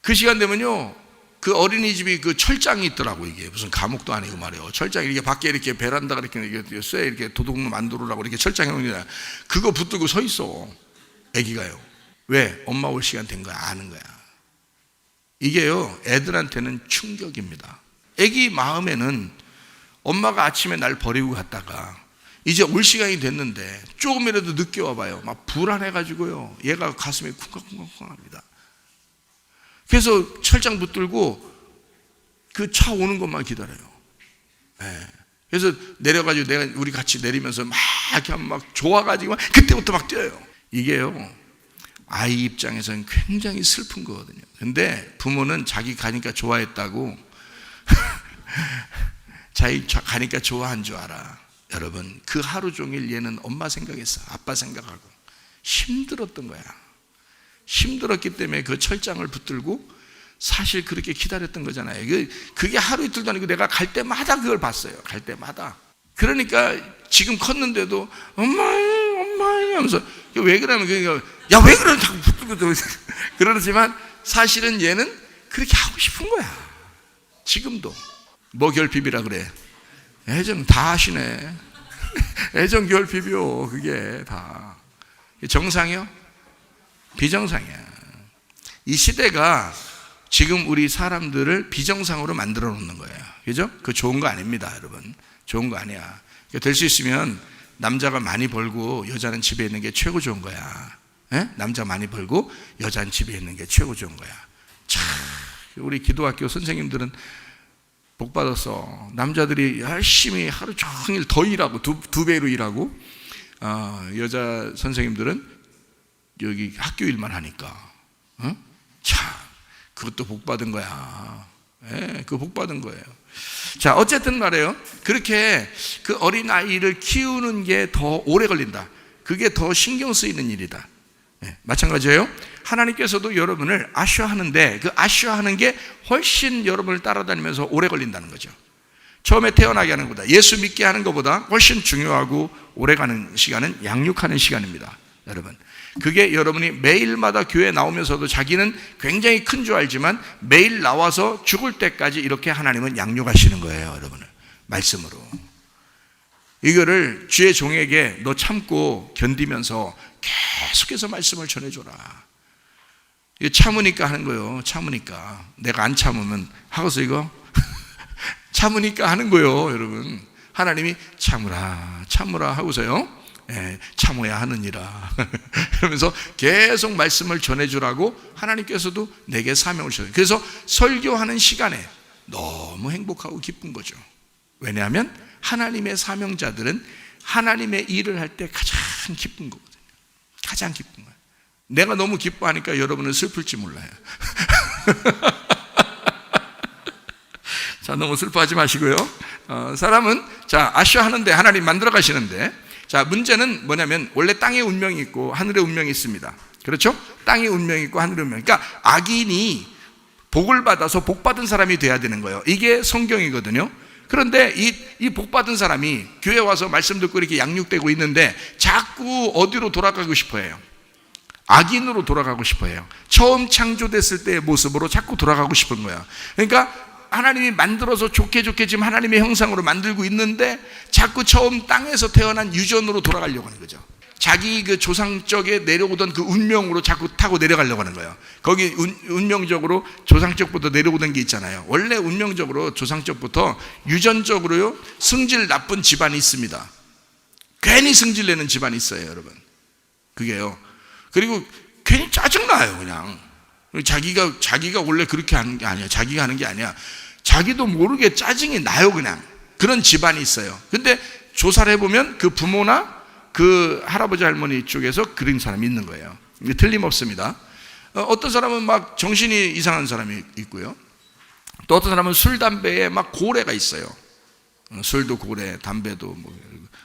그 시간 되면요, 그 어린이집이 그 철장이 있더라고. 이게 무슨 감옥도 아니고 말이에요. 철장이 이렇게 밖에 이렇게 베란다가 이렇게 쇠 이렇게 도둑놈 만들으라고 이렇게 철장에 놓는, 그거 붙들고 서 있어, 애기가요. 왜? 엄마 올 시간 된 거야, 아는 거야. 이게요, 애들한테는 충격입니다. 애기 마음에는 엄마가 아침에 날 버리고 갔다가 이제 올 시간이 됐는데 조금이라도 늦게 와봐요, 막 불안해가지고요, 얘가 가슴이 쿵쾅쿵쾅합니다. 그래서 철장 붙들고 그 차 오는 것만 기다려요. 네. 그래서 내려가지고 우리 같이 내리면서 막 이렇게 하면 막 좋아가지고 그때부터 막 뛰어요. 이게요, 아이 입장에서는 굉장히 슬픈 거거든요. 근데 부모는 자기 가니까 좋아했다고 자기 가니까 좋아한 줄 알아. 여러분, 그 하루 종일 얘는 엄마 생각했어, 아빠 생각하고 힘들었던 거야. 힘들었기 때문에 그 철장을 붙들고 사실 그렇게 기다렸던 거잖아요. 그게 하루 이틀도 아니고 내가 갈 때마다 그걸 봤어요. 갈 때마다. 그러니까 지금 컸는데도 엄마 하면서, 왜 그러면 야, 왜 그러는 자꾸 붙들고 그러지만 사실은 얘는 그렇게 하고 싶은 거야. 지금도. 뭐 결핍이라 그래? 애정 다 하시네. 애정 결핍이요, 그게 다. 정상이요? 비정상이야. 이 시대가 지금 우리 사람들을 비정상으로 만들어 놓는 거예요. 그죠? 그거 좋은 거 아닙니다, 여러분. 좋은 거 아니야. 될 수 있으면 남자가 많이 벌고 여자는 집에 있는 게 최고 좋은 거야. 에? 남자 많이 벌고 여자는 집에 있는 게 최고 좋은 거야. 참, 우리 기도학교 선생님들은 복 받았어. 남자들이 열심히 하루 종일 더 일하고 두 배로 일하고, 여자 선생님들은 여기 학교 일만 하니까, 참, 그것도 복 받은 거야. 예, 그거 복 받은 거예요. 자, 어쨌든 말이에요, 그렇게 그 어린 아이를 키우는 게 더 오래 걸린다. 그게 더 신경 쓰이는 일이다. 예, 마찬가지예요. 하나님께서도 여러분을 아쉬워하는데 그 아쉬워하는 게 훨씬 여러분을 따라다니면서 오래 걸린다는 거죠. 처음에 태어나게 하는 것보다, 예수 믿게 하는 것보다 훨씬 중요하고 오래가는 시간은 양육하는 시간입니다, 여러분. 그게 여러분이 매일마다 교회 나오면서도 자기는 굉장히 큰 줄 알지만 매일 나와서 죽을 때까지 이렇게 하나님은 양육하시는 거예요, 여러분을. 말씀으로. 이거를 주의 종에게 너 참고 견디면서 계속해서 말씀을 전해줘라. 이거 참으니까 하는 거예요. 참으니까. 내가 안 참으면 하고서 이거 참으니까 하는 거예요, 여러분. 하나님이 참으라 참으라 하고서요, 예, 참아야 하느니라 그러면서 계속 말씀을 전해주라고 하나님께서도 내게 사명을 주셨어요. 그래서 설교하는 시간에 너무 행복하고 기쁜 거죠. 왜냐하면 하나님의 사명자들은 하나님의 일을 할 때 가장 기쁜 거거든요. 가장 기쁜 거예요. 내가 너무 기뻐하니까 여러분은 슬플지 몰라요. 자, 너무 슬퍼하지 마시고요. 사람은 자, 아쉬워하는데 하나님 만들어 가시는데, 자, 문제는 뭐냐면 원래 땅의 운명이 있고 하늘의 운명이 있습니다. 그렇죠? 땅의 운명이 있고 하늘의 운명. 그러니까 악인이 복을 받아서 복 받은 사람이 돼야 되는 거예요. 이게 성경이거든요. 그런데 이 복 받은 사람이 교회 와서 말씀 듣고 이렇게 양육되고 있는데 자꾸 어디로 돌아가고 싶어 해요? 악인으로 돌아가고 싶어해요. 처음 창조됐을 때의 모습으로 자꾸 돌아가고 싶은 거야. 그러니까 하나님이 만들어서 좋게 지금 하나님의 형상으로 만들고 있는데 자꾸 처음 땅에서 태어난 유전으로 돌아가려고 하는 거죠. 자기 그 조상적에 내려오던 그 운명으로 자꾸 타고 내려가려고 하는 거예요. 거기 운명적으로 조상적부터 내려오던 게 있잖아요. 원래 운명적으로 조상적부터 유전적으로요, 성질 나쁜 집안이 있습니다. 괜히 성질 내는 집안이 있어요, 여러분. 그게요. 그리고 괜히 짜증나요, 그냥. 자기가 원래 그렇게 하는 게 아니야. 자기가 하는 게 아니야. 자기도 모르게 짜증이 나요, 그냥. 그런 집안이 있어요. 근데 조사를 해보면 그 부모나 그 할아버지 할머니 쪽에서 그런 사람이 있는 거예요. 이게 틀림없습니다. 어떤 사람은 막 정신이 이상한 사람이 있고요. 또 어떤 사람은 술, 담배에 막 고래가 있어요. 술도 고래, 담배도 뭐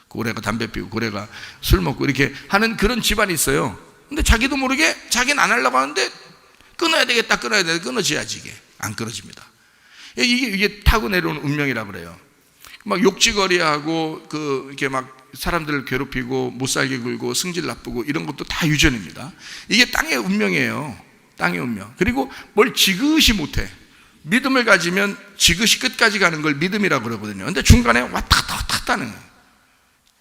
고래가 담배 피우고 고래가 술 먹고 이렇게 하는 그런 집안이 있어요. 근데 자기도 모르게 자기는 안 하려고 하는데 끊어야 되겠다, 끊어져야지. 이게 안 끊어집니다. 이게 타고 내려온 운명이라고 그래요. 막 욕지거리하고 이렇게 막 사람들을 괴롭히고 못 살게 굴고 성질 나쁘고 이런 것도 다 유전입니다. 이게 땅의 운명이에요. 땅의 운명. 그리고 뭘 지그시 못해. 믿음을 가지면 지그시 끝까지 가는 걸 믿음이라고 그러거든요. 근데 중간에 왔다 갔다 하는 거예요.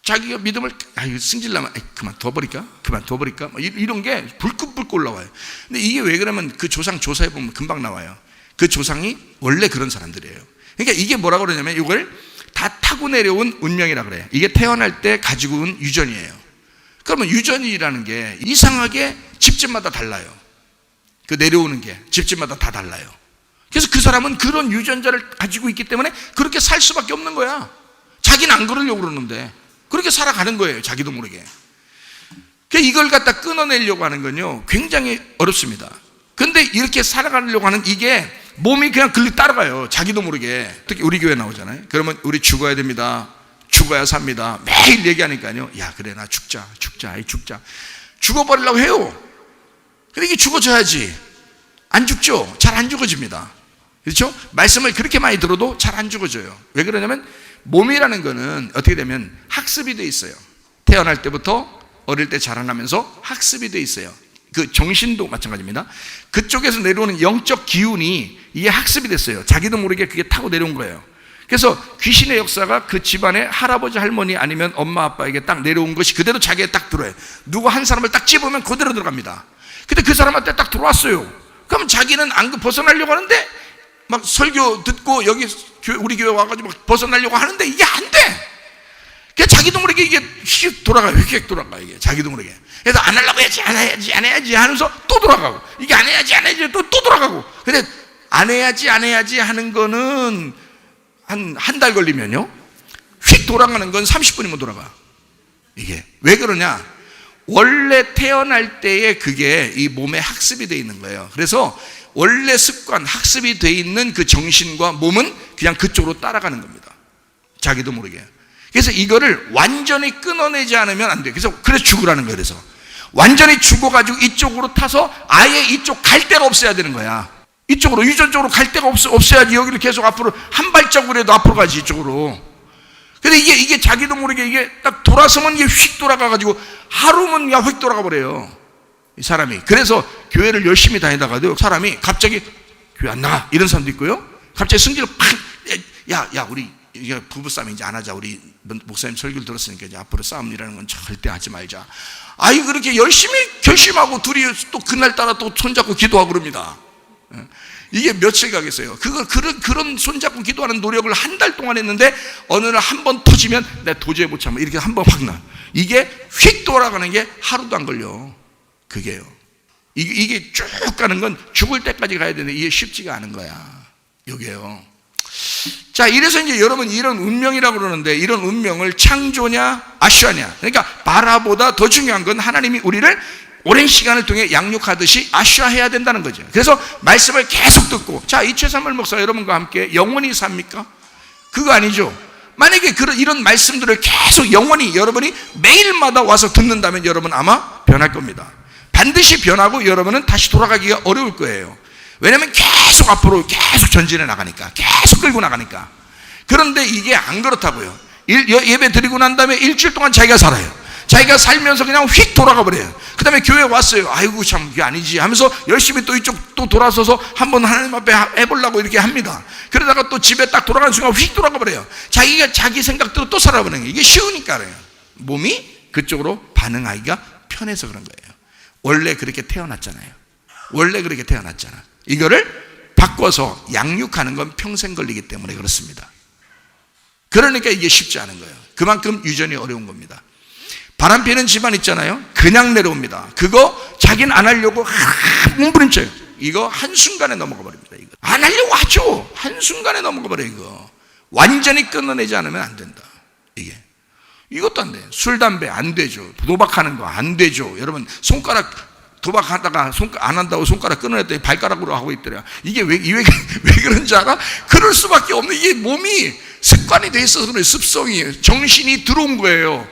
자기가 믿음을 승질 나면 그만둬버릴까 뭐 이런 게 불끈불끈 올라와요. 근데 이게 왜 그러면 그 조상 조사해 보면 금방 나와요. 그 조상이 원래 그런 사람들이에요. 그러니까 이게 뭐라고 그러냐면 이걸 다 타고 내려온 운명이라고 그래요. 이게 태어날 때 가지고 온 유전이에요. 그러면 유전이라는 게 이상하게 집집마다 달라요. 그 내려오는 게 집집마다 다 달라요. 그래서 그 사람은 그런 유전자를 가지고 있기 때문에 그렇게 살 수밖에 없는 거야. 자기는 안 그러려고 그러는데 그렇게 살아가는 거예요, 자기도 모르게. 이걸 갖다 끊어내려고 하는 건요, 굉장히 어렵습니다. 근데 이렇게 살아가려고 하는 이게 몸이 그냥 따라가요, 자기도 모르게. 특히 우리 교회 나오잖아요. 그러면 우리 죽어야 됩니다. 죽어야 삽니다. 매일 얘기하니까요. 야, 그래, 나 죽자. 죽어버리려고 해요. 근데 이게 죽어져야지. 안 죽죠? 잘 안 죽어집니다. 그렇죠? 말씀을 그렇게 많이 들어도 잘 안 죽어져요. 왜 그러냐면 몸이라는 거는 어떻게 되면 학습이 돼 있어요. 태어날 때부터 어릴 때 자라나면서 학습이 돼 있어요. 그 정신도 마찬가지입니다. 그쪽에서 내려오는 영적 기운이 이게 학습이 됐어요. 자기도 모르게 그게 타고 내려온 거예요. 그래서 귀신의 역사가 그 집안의 할아버지 할머니 아니면 엄마 아빠에게 딱 내려온 것이 그대로 자기에 딱 들어요. 누구 한 사람을 딱 집으면 그대로 들어갑니다. 근데 그 사람한테 딱 들어왔어요. 그럼 자기는 안 벗어나려고 하는데 막 설교 듣고 여기 우리 교회 와가지고 막 벗어나려고 하는데 이게 안 돼. 그냥 자기도 모르게 이게 휙 돌아가요. 휙 돌아가, 이게 자기도 모르게. 그래서 안 하려고 해야지, 안 해야지 하면서 또 돌아가고, 이게 안 해야지 또 돌아가고. 근데 안 해야지 하는 거는 한 달 걸리면요, 휙 돌아가는 건 30분이면 돌아가. 이게 왜 그러냐? 원래 태어날 때에 그게 이 몸에 학습이 돼 있는 거예요. 그래서 원래 습관, 학습이 돼 있는 그 정신과 몸은 그냥 그쪽으로 따라가는 겁니다. 자기도 모르게. 그래서 이거를 완전히 끊어내지 않으면 안 돼요. 그래서 죽으라는 거예요. 그래서 완전히 죽어가지고 이쪽으로 타서 아예 이쪽 갈 데가 없어야 되는 거야. 이쪽으로, 유전적으로 갈 데가 없어야지 여기를 계속 앞으로 한 발자국이라도 앞으로 가지, 이쪽으로. 근데 이게 자기도 모르게 이게 딱 돌아서면 이게 휙 돌아가가지고 하루면 그냥 휙 돌아가 버려요, 이 사람이. 그래서 교회를 열심히 다니다가도 사람이 갑자기 교회 안 나가, 이런 사람도 있고요. 갑자기 승질을 팍, 야, 우리 이게 부부싸움 이제 안 하자. 우리 목사님 설교를 들었으니까 이제 앞으로 싸움이라는 건 절대 하지 말자. 아이, 그렇게 열심히 결심하고 둘이 또 그날따라 또 손잡고 기도하고 그럽니다. 이게 며칠 가겠어요. 그런 손잡고 기도하는 노력을 한 달 동안 했는데 어느 날 한 번 터지면 내가 도저히 못 참아, 이렇게 한 번 확 나. 이게 휙 돌아가는 게 하루도 안 걸려. 그게요. 이게 쭉 가는 건 죽을 때까지 가야 되는데 이게 쉽지가 않은 거야. 이게요. 자, 이래서 이제 여러분 이런 운명이라고 그러는데 이런 운명을 창조냐 아슈아냐, 그러니까 바라보다 더 중요한 건 하나님이 우리를 오랜 시간을 통해 양육하듯이 아슈아해야 된다는 거죠. 그래서 말씀을 계속 듣고, 자, 이 최삼월 목사 여러분과 함께 영원히 삽니까? 그거 아니죠. 만약에 이런 말씀들을 계속 영원히 여러분이 매일마다 와서 듣는다면 여러분 아마 변할 겁니다. 반드시 변하고 여러분은 다시 돌아가기가 어려울 거예요. 왜냐하면 계속 앞으로 계속 전진해 나가니까, 계속 끌고 나가니까. 그런데 이게 안 그렇다고요. 예배 드리고 난 다음에 일주일 동안 자기가 살아요. 자기가 살면서 그냥 휙 돌아가 버려요. 그 다음에 교회 왔어요. 아이고 참 그게 아니지 하면서 열심히 또 이쪽 또 돌아서서 한번 하나님 앞에 해보려고 이렇게 합니다. 그러다가 또 집에 딱 돌아가는 순간 휙 돌아가 버려요. 자기가 자기 생각대로 또 살아버리는 거예요. 이게 쉬우니까 그래요. 몸이 그쪽으로 반응하기가 편해서 그런 거예요. 원래 그렇게 태어났잖아요. 원래 그렇게 태어났잖아. 이거를 바꿔서 양육하는 건 평생 걸리기 때문에 그렇습니다. 그러니까 이게 쉽지 않은 거예요. 그만큼 유전이 어려운 겁니다. 바람 피는 집안 있잖아요. 그냥 내려옵니다. 그거 자기는 안 하려고 몸부림쳐요. 이거 한순간에 넘어가 버립니다. 이거 안 하려고 하죠. 한순간에 넘어가 버려요. 이거 완전히 끊어내지 않으면 안 된다. 이것도 안 돼요. 술, 담배 안 되죠. 도박하는 거 안 되죠. 여러분 손가락 도박하다가 안 한다고 손가락 끊어냈더니 발가락으로 하고 있더래요. 이게 왜 그런지 알아? 그럴 수밖에 없는, 이게 몸이 습관이 돼 있어서 그래요. 습성이, 정신이 들어온 거예요.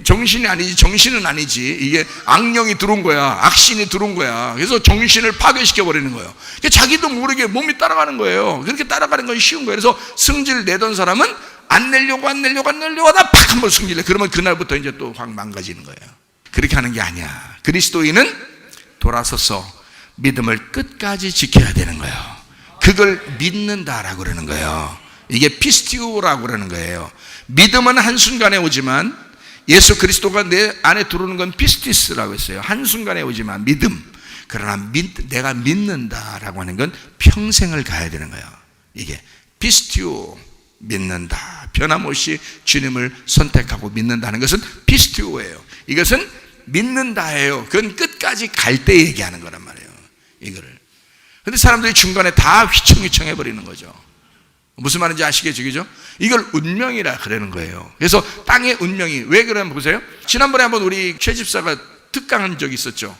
정신이 아니지, 정신은 아니지. 이게 악령이 들어온 거야. 악신이 들어온 거야. 그래서 정신을 파괴시켜 버리는 거예요. 자기도 모르게 몸이 따라가는 거예요. 그렇게 따라가는 건 쉬운 거예요. 그래서 승질 내던 사람은 안 내려고 하다 팍 한번 승질내. 그러면 그날부터 이제 또 확 망가지는 거예요. 그렇게 하는 게 아니야. 그리스도인은 돌아서서 믿음을 끝까지 지켜야 되는 거예요. 그걸 믿는다라고 그러는 거예요. 이게 피스티오라고 그러는 거예요. 믿음은 한순간에 오지만 예수 그리스도가 내 안에 들어오는 건 피스티스라고 했어요. 한순간에 오지만 믿음. 그러나 내가 믿는다라고 하는 건 평생을 가야 되는 거예요. 이게 피스티오, 믿는다. 변함없이 주님을 선택하고 믿는다는 것은 피스티오예요. 이것은 믿는다예요. 그건 끝까지 갈 때 얘기하는 거란 말이에요. 이거를. 근데 사람들이 중간에 다 휘청휘청 해버리는 거죠. 무슨 말인지 아시겠죠? 그죠? 이걸 운명이라 그러는 거예요. 그래서 땅의 운명이 왜 그러면 보세요. 지난번에 한번 우리 최 집사가 특강한 적이 있었죠.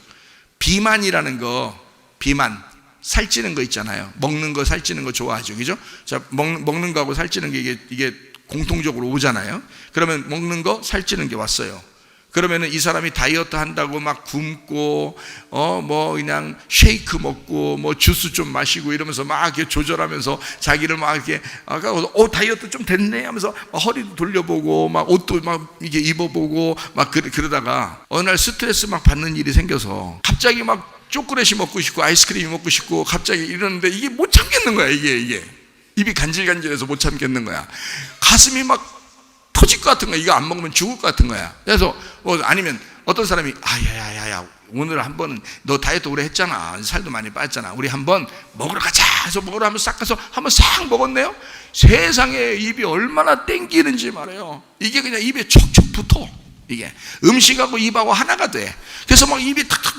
비만이라는 거, 비만, 살찌는 거 있잖아요. 먹는 거, 살찌는 거 좋아하죠. 그죠? 자, 먹는 거하고 살찌는 게 이게 공통적으로 오잖아요. 그러면 먹는 거, 살찌는 게 왔어요. 그러면은 이 사람이 다이어트 한다고 막 굶고 뭐 그냥 쉐이크 먹고 뭐 주스 좀 마시고 이러면서 막 이렇게 조절하면서 자기를 막 이렇게 다이어트 좀 됐네 하면서 막 허리도 돌려보고 막 옷도 막 이게 입어보고 막 그러다가 어느 날 스트레스 막 받는 일이 생겨서 갑자기 막 초콜릿이 먹고 싶고 아이스크림이 먹고 싶고 갑자기 이러는데 이게 못 참겠는 거야. 이게 입이 간질간질해서 못 참겠는 거야. 가슴이 막 터질 것 같은 거야. 이거 안 먹으면 죽을 것 같은 거야. 그래서 아니면 어떤 사람이 야야야야 오늘 한번 너 다이어트 오래 했잖아. 살도 많이 빠졌잖아. 우리 한번 먹으러 가자 해서 먹으러 한번 싹 가서 한번 싹 먹었네요. 세상에 입이 얼마나 땡기는지 말이에요. 이게 그냥 입에 촉촉 붙어. 이게 음식하고 입하고 하나가 돼. 그래서 막 입이 탁탁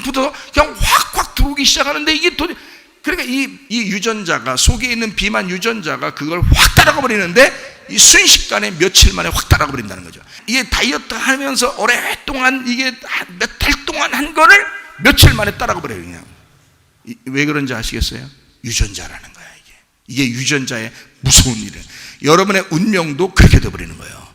붙어서 그냥 확확 들어오기 시작하는데 이게 그러니까 이 유전자가 속에 있는 비만 유전자가 그걸 확 따라가 버리는데 이 순식간에 며칠 만에 확 따라가 버린다는 거죠. 이게 다이어트 하면서 오랫동안 이게 몇 달 동안 한 거를 며칠 만에 따라가 버려요. 그냥. 왜 그런지 아시겠어요? 유전자라는 거야. 이게 유전자의 무서운 일이에요. 여러분의 운명도 그렇게 되어버리는 거예요.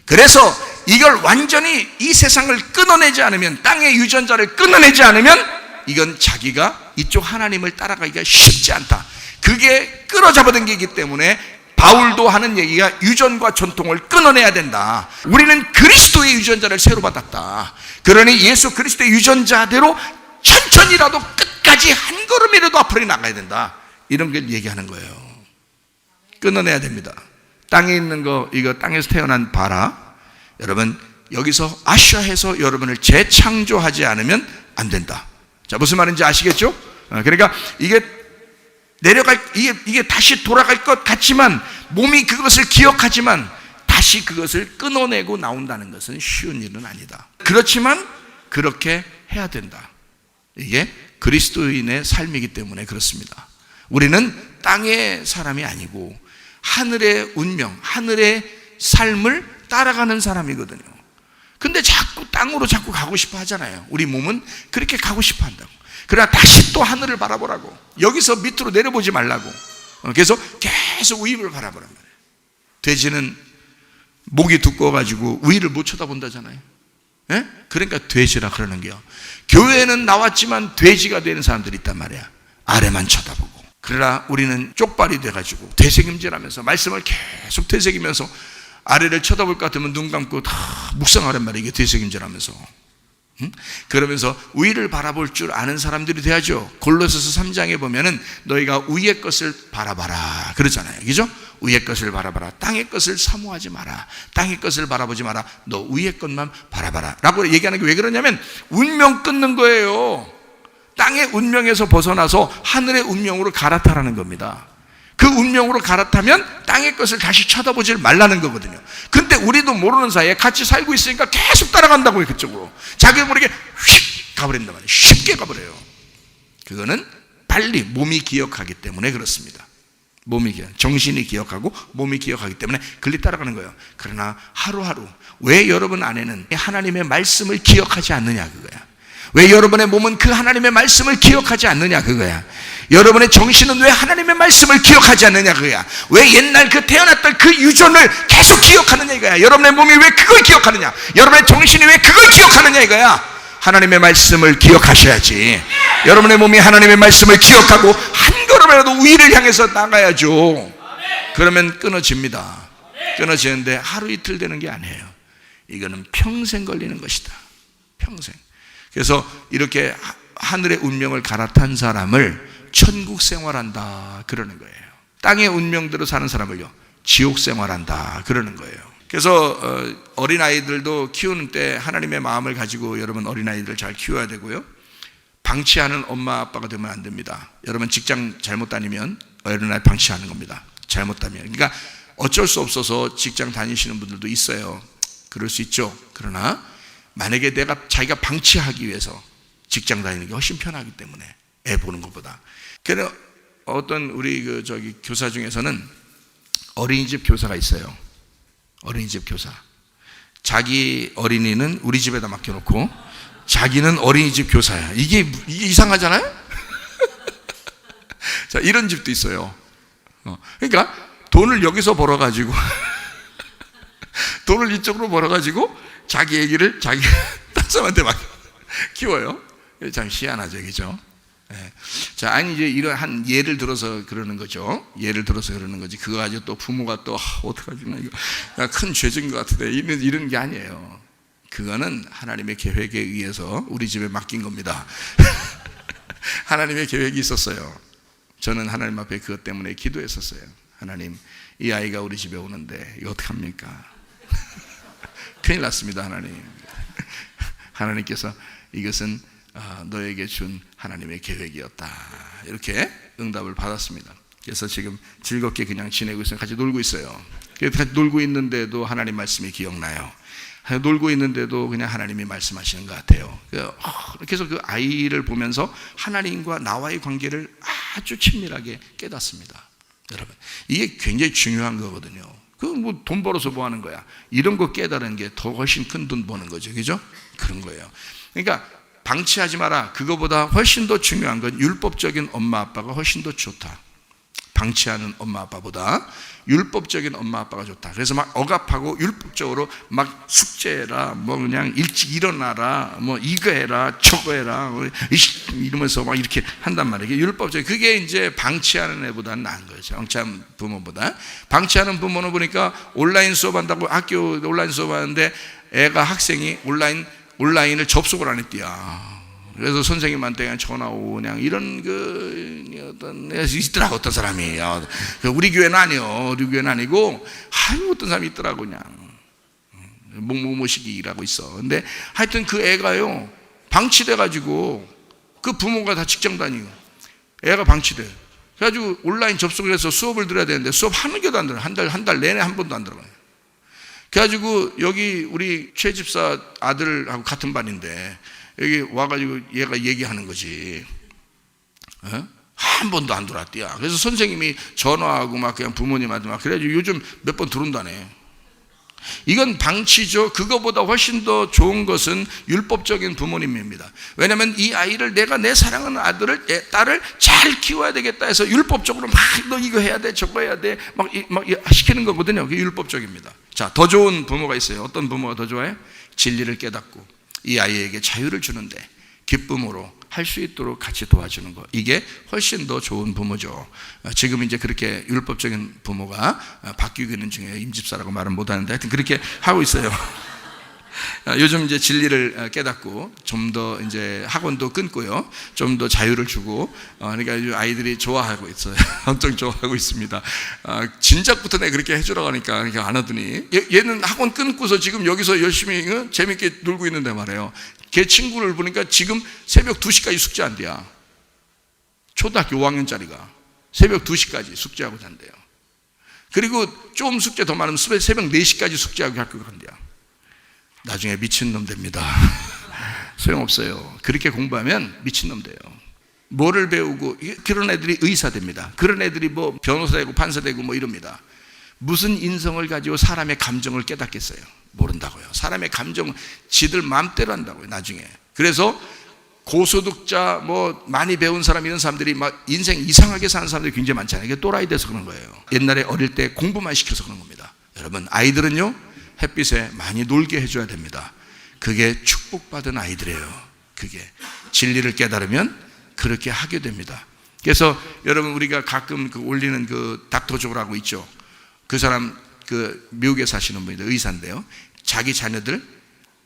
그래서 이걸 완전히 이 세상을 끊어내지 않으면, 땅의 유전자를 끊어내지 않으면 이건 자기가 이쪽 하나님을 따라가기가 쉽지 않다. 그게 끌어잡아당기기 때문에 바울도 하는 얘기가 유전과 전통을 끊어내야 된다. 우리는 그리스도의 유전자를 새로 받았다. 그러니 예수 그리스도의 유전자대로 천천히라도 끝까지 한 걸음이라도 앞으로 나가야 된다. 이런 걸 얘기하는 거예요. 끊어내야 됩니다. 땅에 있는 거, 이거 땅에서 태어난 바라, 여러분 여기서 아시아에서 여러분을 재창조하지 않으면 안 된다. 자, 무슨 말인지 아시겠죠? 그러니까 이게 이게 다시 돌아갈 것 같지만, 몸이 그것을 기억하지만 다시 그것을 끊어내고 나온다는 것은 쉬운 일은 아니다. 그렇지만 그렇게 해야 된다. 이게 그리스도인의 삶이기 때문에 그렇습니다. 우리는 땅의 사람이 아니고 하늘의 운명, 하늘의 삶을 따라가는 사람이거든요. 근데 자꾸 땅으로 자꾸 가고 싶어 하잖아요. 우리 몸은 그렇게 가고 싶어 한다고. 그러나 다시 또 하늘을 바라보라고. 여기서 밑으로 내려보지 말라고. 그래서 계속 위를 바라보란 말이에요. 돼지는 목이 두꺼워가지고 위를 못 쳐다본다잖아요. 예? 그러니까 돼지라 그러는 게요. 교회에는 나왔지만 돼지가 되는 사람들이 있단 말이야. 아래만 쳐다보고. 그러나 우리는 쪽발이 돼가지고 되새김질하면서 말씀을 계속 되새기면서 아래를 쳐다볼 것 같으면 눈 감고 다 묵상하란 말이에요. 이게 되새김질하면서. 그러면서 위를 바라볼 줄 아는 사람들이 돼야죠. 골로새서 3장에 보면은 너희가 위의 것을 바라봐라 그러잖아요. 그죠? 위의 것을 바라봐라. 땅의 것을 사모하지 마라. 땅의 것을 바라보지 마라. 너 위의 것만 바라봐라 라고 얘기하는 게 왜 그러냐면 운명 끊는 거예요. 땅의 운명에서 벗어나서 하늘의 운명으로 갈아타라는 겁니다. 그 운명으로 갈아타면 땅의 것을 다시 쳐다보지 말라는 거거든요. 근데 우리도 모르는 사이에 같이 살고 있으니까 계속 따라간다고요. 그쪽으로 자기 모르게 휙 가버린단 말이에요. 쉽게 가버려요. 그거는 빨리 몸이 기억하기 때문에 그렇습니다. 정신이 기억하고 몸이 기억하기 때문에 글리 따라가는 거예요. 그러나 하루하루 왜 여러분 안에는 하나님의 말씀을 기억하지 않느냐 그거야. 왜 여러분의 몸은 그 하나님의 말씀을 기억하지 않느냐 그거야. 여러분의 정신은 왜 하나님의 말씀을 기억하지 않느냐 그거야. 왜 옛날 그 태어났던 그 유전을 계속 기억하느냐 이거야. 여러분의 몸이 왜 그걸 기억하느냐, 여러분의 정신이 왜 그걸 기억하느냐 이거야. 하나님의 말씀을 기억하셔야지. 여러분의 몸이 하나님의 말씀을 기억하고 한 걸음이라도 위를 향해서 나가야죠. 그러면 끊어집니다. 끊어지는데 하루 이틀 되는 게 아니에요. 이거는 평생 걸리는 것이다. 평생. 그래서 이렇게 하늘의 운명을 갈아탄 사람을 천국 생활한다 그러는 거예요. 땅의 운명대로 사는 사람을요 지옥 생활한다 그러는 거예요. 그래서 어린아이들도 키우는 때 하나님의 마음을 가지고 여러분 어린아이들 잘 키워야 되고요. 방치하는 엄마 아빠가 되면 안 됩니다. 여러분 직장 잘못 다니면 어린아이 방치하는 겁니다. 잘못 다니면. 그러니까 어쩔 수 없어서 직장 다니시는 분들도 있어요. 그럴 수 있죠. 그러나 만약에 자기가 방치하기 위해서 직장 다니는 게 훨씬 편하기 때문에 애 보는 것보다. 그래서 어떤 우리 교사 중에서는 어린이집 교사가 있어요. 어린이집 교사. 자기 어린이는 우리 집에다 맡겨놓고 자기는 어린이집 교사야. 이게 이상하잖아요? 자, 이런 집도 있어요. 그러니까 돈을 여기서 벌어가지고 돈을 이쪽으로 벌어가지고 자기 애기를 자기 딴 사람한테 막 키워요. 참 희한하죠, 그죠? 네. 자, 아니 이제 이런 예를 들어서 그러는 거죠. 예를 들어서 그러는 거지. 그거 가지고 또 부모가 또 어떡하지 나 이거 큰 죄진 것 같은데 이런 게 아니에요. 그거는 하나님의 계획에 의해서 우리 집에 맡긴 겁니다. 하나님의 계획이 있었어요. 저는 하나님 앞에 그것 때문에 기도했었어요. 하나님, 이 아이가 우리 집에 오는데 이거 어떡합니까? 큰일 났습니다. 하나님께서 이것은 너에게 준 하나님의 계획이었다 이렇게 응답을 받았습니다. 그래서 지금 즐겁게 그냥 지내고 있어요. 같이 놀고 있어요. 같이 놀고 있는데도 하나님 말씀이 기억나요. 놀고 있는데도 그냥 하나님이 말씀하시는 것 같아요. 그래서 그 아이를 보면서 하나님과 나와의 관계를 아주 친밀하게 깨닫습니다. 여러분, 이게 굉장히 중요한 거거든요. 뭐 돈 벌어서 뭐 하는 거야? 이런 거 깨달은 게 더 훨씬 큰 돈 버는 거죠. 그죠? 그런 거예요. 그러니까 방치하지 마라. 그거보다 훨씬 더 중요한 건 율법적인 엄마 아빠가 훨씬 더 좋다. 방치하는 엄마 아빠보다 율법적인 엄마 아빠가 좋다. 그래서 막 억압하고 율법적으로 막 숙제해라, 뭐 그냥 일찍 일어나라, 뭐 이거 해라, 저거 해라, 이러면서 막 이렇게 한단 말이에요. 율법적인. 그게 이제 방치하는 애보다는 나은 거죠. 방치하는 부모보다. 방치하는 부모는 보니까 온라인 수업한다고 학교 온라인 수업하는데 애가 학생이 온라인을 접속을 안 했대요. 그래서 선생님한테 그냥 전화 오고 그냥 이런 어떤 있더라고. 어떤 사람이 우리 교회는 아니요. 우리 교회는 아니고 어떤 사람이 있더라고. 그냥 뭐시기라고 있어. 근데 하여튼 그 애가요 방치돼 가지고 그 부모가 다 직장 다니고 애가 방치돼. 그래가지고 온라인 접속을 해서 수업을 들어야 되는데 수업 하는 게도 안 들어. 한 달 내내 한 번도 안 들어가요. 그래가지고 여기 우리 최 집사 아들하고 같은 반인데 여기 와가지고 얘가 얘기하는 거지. 한 번도 안 들어왔대야. 그래서 선생님이 전화하고 막 그냥 부모님한테 막 그래가지고 요즘 몇 번 들어온다네. 이건 방치죠. 그거보다 훨씬 더 좋은 것은 율법적인 부모님입니다. 왜냐하면 이 아이를 내가 내 사랑하는 딸을 잘 키워야 되겠다 해서 율법적으로 막 너 이거 해야 돼, 저거 해야 돼, 막 시키는 거거든요. 그게 율법적입니다. 자, 더 좋은 부모가 있어요. 어떤 부모가 더 좋아요? 진리를 깨닫고 이 아이에게 자유를 주는데 기쁨으로 할 수 있도록 같이 도와주는 거, 이게 훨씬 더 좋은 부모죠. 지금 이제 그렇게 율법적인 부모가 바뀌고 있는 중에 임집사라고 말은 못하는데 하여튼 그렇게 하고 있어요. 요즘 이제 진리를 깨닫고 좀 더 이제 학원도 끊고요, 좀 더 자유를 주고, 그러니까 아이들이 좋아하고 있어요. 엄청 좋아하고 있습니다. 진작부터 내가 그렇게 해주라고 하니까 그러니까 안 하더니, 얘는 학원 끊고서 지금 여기서 열심히 재밌게 놀고 있는데 말이에요. 걔 친구를 보니까 지금 새벽 2시까지 숙제한대야. 초등학교 5학년짜리가 새벽 2시까지 숙제하고 잔대요. 그리고 좀 숙제 더 많으면 새벽 4시까지 숙제하고 학교 간대요. 나중에 미친놈 됩니다. 소용없어요. 그렇게 공부하면 미친놈 돼요. 뭐를 배우고, 그런 애들이 의사 됩니다. 그런 애들이 뭐 변호사 되고 판사 되고 뭐 이럽니다. 무슨 인성을 가지고 사람의 감정을 깨닫겠어요? 모른다고요. 사람의 감정은 지들 마음대로 한다고요, 나중에. 그래서 고소득자, 뭐 많이 배운 사람, 이런 사람들이 막 인생 이상하게 사는 사람들이 굉장히 많잖아요. 이게 또라이 돼서 그런 거예요. 옛날에 어릴 때 공부만 시켜서 그런 겁니다. 여러분, 아이들은요, 햇빛에 많이 놀게 해줘야 됩니다. 그게 축복받은 아이들이에요. 그게 진리를 깨달으면 그렇게 하게 됩니다. 그래서 여러분, 우리가 가끔 올리는 닥터 조라고 있죠. 그 사람 미국에 사시는 분인데 의사인데요, 자기 자녀들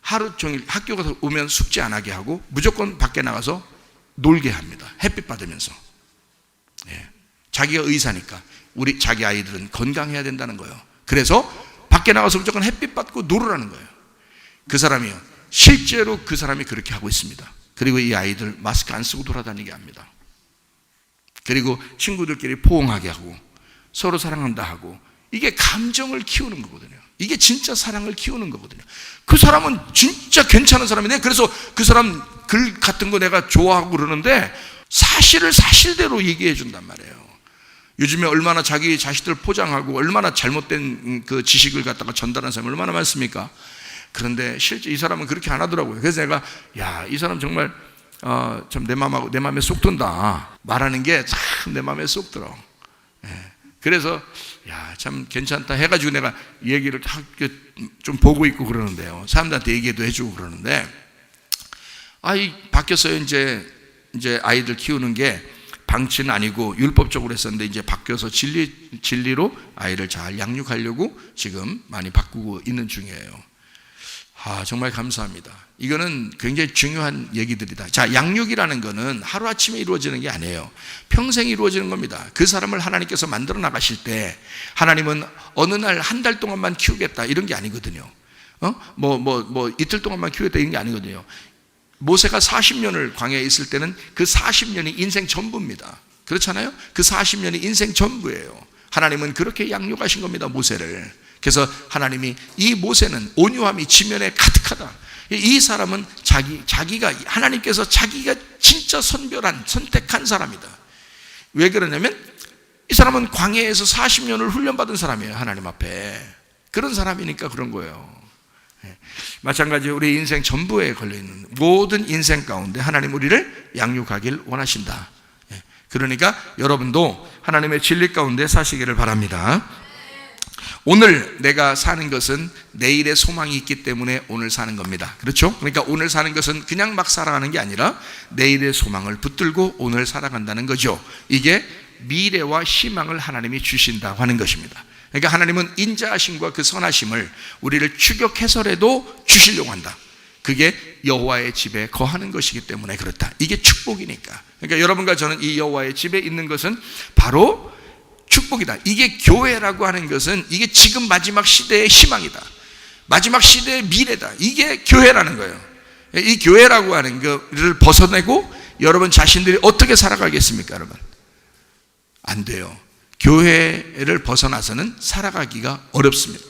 하루 종일 학교 가서 오면 숙제 안 하게 하고 무조건 밖에 나가서 놀게 합니다. 햇빛 받으면서. 자기가 의사니까 자기 아이들은 건강해야 된다는 거예요. 그래서 밖에 나가서 무조건 햇빛 받고 놀으라는 거예요. 그 사람이요, 실제로 그 사람이 그렇게 하고 있습니다. 그리고 이 아이들 마스크 안 쓰고 돌아다니게 합니다. 그리고 친구들끼리 포옹하게 하고 서로 사랑한다 하고, 이게 감정을 키우는 거거든요. 이게 진짜 사랑을 키우는 거거든요. 그 사람은 진짜 괜찮은 사람인데, 그래서 그 사람 글 같은 거 내가 좋아하고 그러는데 사실을 사실대로 얘기해 준단 말이에요. 요즘에 얼마나 자기 자식들 포장하고 얼마나 잘못된 그 지식을 갖다가 전달하는 사람이 얼마나 많습니까? 그런데 실제 이 사람은 그렇게 안 하더라고요. 그래서 내가, 야, 이 사람 정말 참 내 마음에 쏙 든다. 말하는 게 참 내 마음에 쏙 들어. 그래서 야, 참 괜찮다 해가지고 내가 얘기를 좀 보고 있고 그러는데요, 사람들한테 얘기도 해주고 그러는데, 바뀌었어요. 이제 아이들 키우는 게 방치는 아니고 율법적으로 했었는데 이제 바뀌어서 진리로 아이를 잘 양육하려고 지금 많이 바꾸고 있는 중이에요. 정말 감사합니다. 이거는 굉장히 중요한 얘기들이다. 자, 양육이라는 거는 하루아침에 이루어지는 게 아니에요. 평생 이루어지는 겁니다. 그 사람을 하나님께서 만들어 나가실 때 하나님은 어느 날 한 달 동안만 키우겠다 이런 게 아니거든요. 이틀 동안만 키우겠다 이런 게 아니거든요. 모세가 40년을 광야에 있을 때는 그 40년이 인생 전부입니다. 그렇잖아요? 그 40년이 인생 전부예요. 하나님은 그렇게 양육하신 겁니다, 모세를. 그래서 하나님이, 이 모세는 온유함이 지면에 가득하다. 이 사람은 자기가 하나님께서 자기가 진짜 선택한 사람이다. 왜 그러냐면 이 사람은 광야에서 40년을 훈련받은 사람이에요, 하나님 앞에. 그런 사람이니까 그런 거예요. 마찬가지로 우리 인생 전부에 걸려있는 모든 인생 가운데 하나님 우리를 양육하길 원하신다. 그러니까 여러분도 하나님의 진리 가운데 사시기를 바랍니다. 오늘 내가 사는 것은 내일의 소망이 있기 때문에 오늘 사는 겁니다. 그렇죠? 그러니까 오늘 사는 것은 그냥 막 살아가는 게 아니라 내일의 소망을 붙들고 오늘 살아간다는 거죠. 이게 미래와 희망을 하나님이 주신다고 하는 것입니다. 그러니까 하나님은 인자하심과 그 선하심을 우리를 추격해서라도 주시려고 한다. 그게 여호와의 집에 거하는 것이기 때문에 그렇다. 이게 축복이니까. 그러니까 여러분과 저는 이 여호와의 집에 있는 것은 바로 축복이다. 이게 교회라고 하는 것은 이게 지금 마지막 시대의 희망이다. 마지막 시대의 미래다. 이게 교회라는 거예요. 이 교회라고 하는 것을 벗어내고 여러분 자신들이 어떻게 살아가겠습니까, 여러분? 안 돼요. 교회를 벗어나서는 살아가기가 어렵습니다.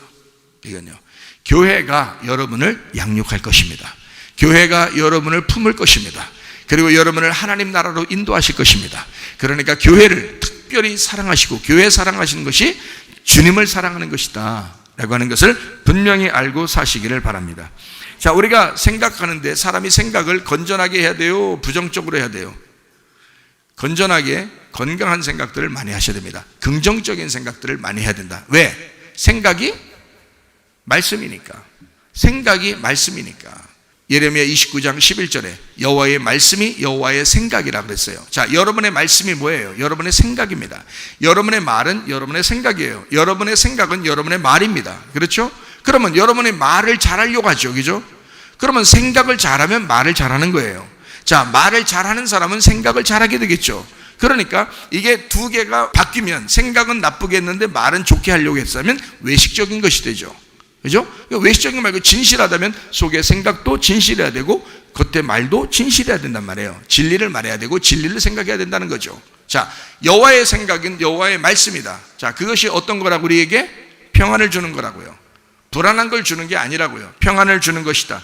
이건요, 교회가 여러분을 양육할 것입니다. 교회가 여러분을 품을 것입니다. 그리고 여러분을 하나님 나라로 인도하실 것입니다. 그러니까 교회를 특별히 사랑하시고, 교회 사랑하시는 것이 주님을 사랑하는 것이다 라고 하는 것을 분명히 알고 사시기를 바랍니다. 자, 우리가 생각하는데 사람이 생각을 건전하게 해야 돼요, 부정적으로 해야 돼요? 건전하게 건강한 생각들을 많이 하셔야 됩니다. 긍정적인 생각들을 많이 해야 된다. 왜? 생각이 말씀이니까. 생각이 말씀이니까. 예레미야 29장 11절에 여호와의 말씀이 여호와의 생각이라 그랬어요. 자, 여러분의 말씀이 뭐예요? 여러분의 생각입니다. 여러분의 말은 여러분의 생각이에요. 여러분의 생각은 여러분의 말입니다. 그렇죠? 그러면 여러분의 말을 잘하려고 하죠. 그죠? 그러면 생각을 잘하면 말을 잘하는 거예요. 자, 말을 잘하는 사람은 생각을 잘하게 되겠죠. 그러니까 이게 두 개가 바뀌면 생각은 나쁘게 했는데 말은 좋게 하려고 했으면 외식적인 것이 되죠. 그죠? 외식적인 거 말고 진실하다면 속의 생각도 진실해야 되고 겉의 말도 진실해야 된단 말이에요. 진리를 말해야 되고 진리를 생각해야 된다는 거죠. 자, 여호와의 생각은 여호와의 말씀이다. 자, 그것이 어떤 거라고 우리에게? 평안을 주는 거라고요. 불안한 걸 주는 게 아니라고요. 평안을 주는 것이다.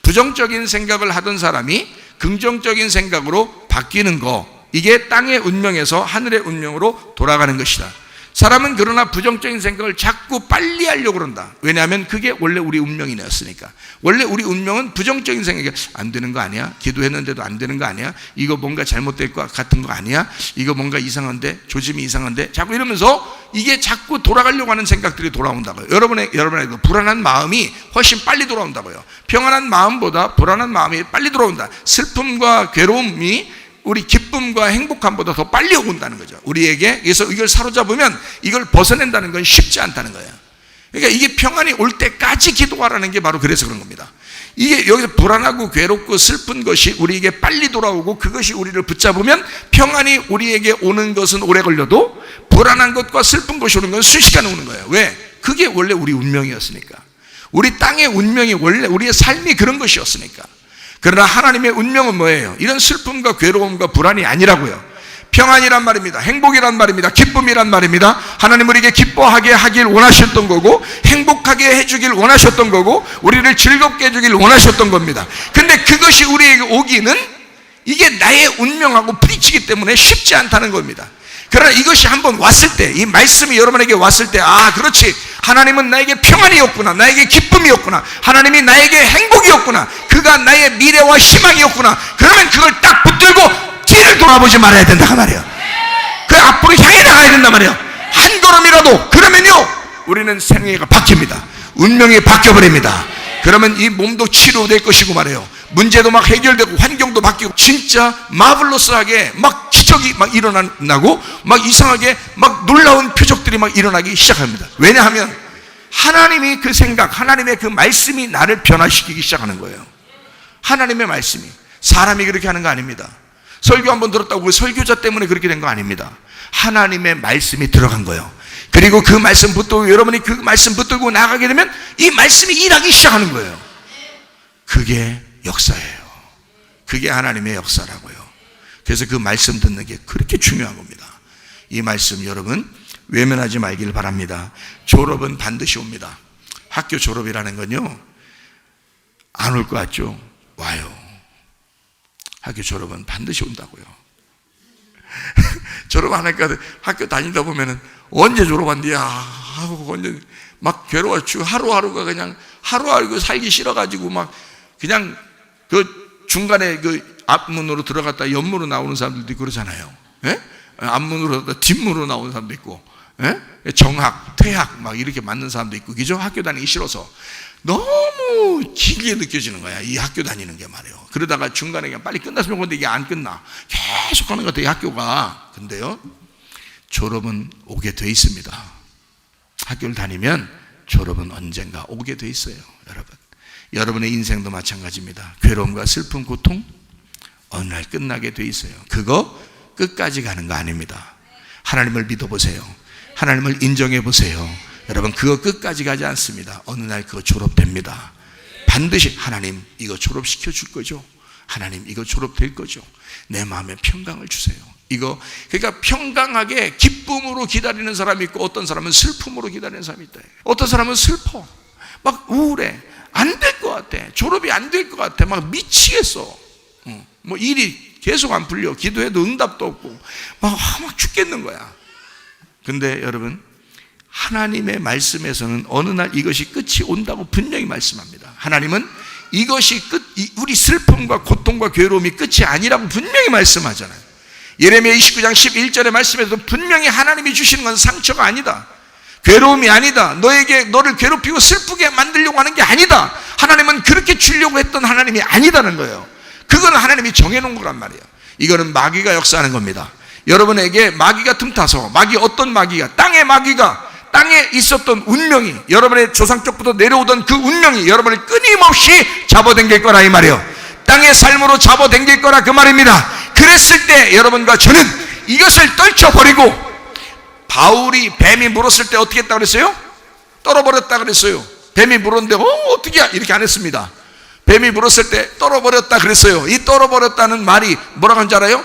부정적인 생각을 하던 사람이 긍정적인 생각으로 바뀌는 거, 이게 땅의 운명에서 하늘의 운명으로 돌아가는 것이다. 사람은 그러나 부정적인 생각을 자꾸 빨리 하려고 그런다. 왜냐하면 그게 원래 우리 운명이었으니까. 원래 우리 운명은 부정적인 생각이 안 되는 거 아니야? 기도했는데도 안 되는 거 아니야? 이거 뭔가 잘못될 것 같은 거 아니야? 이거 뭔가 이상한데? 조짐이 이상한데? 자꾸 이러면서 이게 자꾸 돌아가려고 하는 생각들이 돌아온다고요. 여러분의 불안한 마음이 훨씬 빨리 돌아온다고요. 평안한 마음보다 불안한 마음이 빨리 돌아온다. 슬픔과 괴로움이 우리 기쁨과 행복함보다 더 빨리 온다는 거죠. 우리에게. 그래서 이걸 사로잡으면 이걸 벗어낸다는 건 쉽지 않다는 거예요. 그러니까 이게 평안이 올 때까지 기도하라는 게 바로 그래서 그런 겁니다. 이게 여기서 불안하고 괴롭고 슬픈 것이 우리에게 빨리 돌아오고 그것이 우리를 붙잡으면 평안이 우리에게 오는 것은 오래 걸려도 불안한 것과 슬픈 것이 오는 건 순식간에 오는 거예요. 왜? 그게 원래 우리 운명이었으니까. 우리 땅의 운명이 원래 우리의 삶이 그런 것이었으니까. 그러나 하나님의 운명은 뭐예요? 이런 슬픔과 괴로움과 불안이 아니라고요. 평안이란 말입니다. 행복이란 말입니다. 기쁨이란 말입니다. 하나님 우리에게 기뻐하게 하길 원하셨던 거고 행복하게 해주길 원하셨던 거고 우리를 즐겁게 해주길 원하셨던 겁니다. 근데 그것이 우리에게 오기는 이게 나의 운명하고 부딪히기 때문에 쉽지 않다는 겁니다. 그러나 이것이 한번 왔을 때, 이 말씀이 여러분에게 왔을 때, 아, 그렇지. 하나님은 나에게 평안이었구나. 나에게 기쁨이었구나. 하나님이 나에게 행복이었구나. 그가 나의 미래와 희망이었구나. 그러면 그걸 딱 붙들고 뒤를 돌아보지 말아야 된다 그 말이에요. 그 앞으로 향해 나가야 된단 말이에요. 한 걸음이라도. 그러면요, 우리는 생애가 바뀝니다. 운명이 바뀌어버립니다. 그러면 이 몸도 치료될 것이고 말이에요. 문제도 막 해결되고 환경도 바뀌고 진짜 마블러스하게 막 기적이 막 일어나고 막 이상하게 막 놀라운 표적들이 막 일어나기 시작합니다. 왜냐하면 하나님이 그 생각, 하나님의 그 말씀이 나를 변화시키기 시작하는 거예요. 하나님의 말씀이. 사람이 그렇게 하는 거 아닙니다. 설교 한번 들었다고 그 설교자 때문에 그렇게 된 거 아닙니다. 하나님의 말씀이 들어간 거예요. 그리고 그 말씀 붙들고 여러분이 그 말씀 붙들고 나가게 되면 이 말씀이 일하기 시작하는 거예요. 그게 역사예요. 그게 하나님의 역사라고요. 그래서 그 말씀 듣는 게 그렇게 중요한 겁니다. 이 말씀 여러분 외면하지 말길 바랍니다. 졸업은 반드시 옵니다. 학교 졸업이라는 건요, 안 올 것 같죠? 와요. 학교 졸업은 반드시 온다고요. 졸업 안 하니까 학교 다니다 보면은 언제 졸업한디야 하고 언제 막 괴로워지고 하루하루가 그냥 하루하루 살기 싫어가지고 막 그냥 그 중간에 그 앞문으로 들어갔다 옆문으로 나오는 사람들도 있고 그러잖아요. 예? 앞문으로 들어갔다 뒷문으로 나오는 사람도 있고, 예? 정학, 퇴학 막 이렇게 맞는 사람도 있고, 그죠? 학교 다니기 싫어서 너무 길게 느껴지는 거야, 이 학교 다니는 게 말이에요. 그러다가 중간에 그냥 빨리 끝났으면 좋겠는데 이게 안 끝나. 계속 가는 것 같아요, 이 학교가. 근데요, 졸업은 오게 돼 있습니다. 학교를 다니면 졸업은 언젠가 오게 돼 있어요, 여러분. 여러분의 인생도 마찬가지입니다. 괴로움과 슬픔, 고통 어느 날 끝나게 돼 있어요. 그거 끝까지 가는 거 아닙니다. 하나님을 믿어보세요. 하나님을 인정해 보세요. 여러분, 그거 끝까지 가지 않습니다. 어느 날 그거 졸업됩니다. 반드시 하나님 이거 졸업시켜 줄 거죠. 하나님 이거 졸업될 거죠. 내 마음에 평강을 주세요. 이거 그러니까 평강하게 기쁨으로 기다리는 사람이 있고 어떤 사람은 슬픔으로 기다리는 사람이 있다. 어떤 사람은 슬퍼, 막 우울해, 안 될 것 같아, 졸업이 안 될 것 같아, 막 미치겠어. 뭐 일이 계속 안 풀려, 기도해도 응답도 없고 막 죽겠는 거야. 근데 여러분, 하나님의 말씀에서는 어느 날 이것이 끝이 온다고 분명히 말씀합니다. 하나님은 이것이 우리 슬픔과 고통과 괴로움이 끝이 아니라고 분명히 말씀하잖아요. 예레미야 29장 11절의 말씀에서도 분명히 하나님이 주시는 건 상처가 아니다. 괴로움이 아니다. 너를 괴롭히고 슬프게 만들려고 하는 게 아니다. 하나님은 그렇게 주려고 했던 하나님이 아니다는 거예요. 그건 하나님이 정해놓은 거란 말이에요. 이거는 마귀가 역사하는 겁니다. 여러분에게 마귀가 틈타서, 어떤 마귀가, 땅의 마귀가, 땅에 있었던 운명이, 여러분의 조상 쪽부터 내려오던 그 운명이 여러분을 끊임없이 잡아당길 거라 이 말이에요. 땅의 삶으로 잡아당길 거라 그 말입니다. 그랬을 때 여러분과 저는 이것을 떨쳐버리고, 바울이 뱀이 물었을 때 어떻게 했다고 그랬어요? 떨어버렸다 그랬어요. 뱀이 물었는데 어떻게 이렇게 안 했습니다. 뱀이 물었을 때 떨어버렸다 그랬어요. 이 떨어버렸다는 말이 뭐라고 하는 줄 알아요?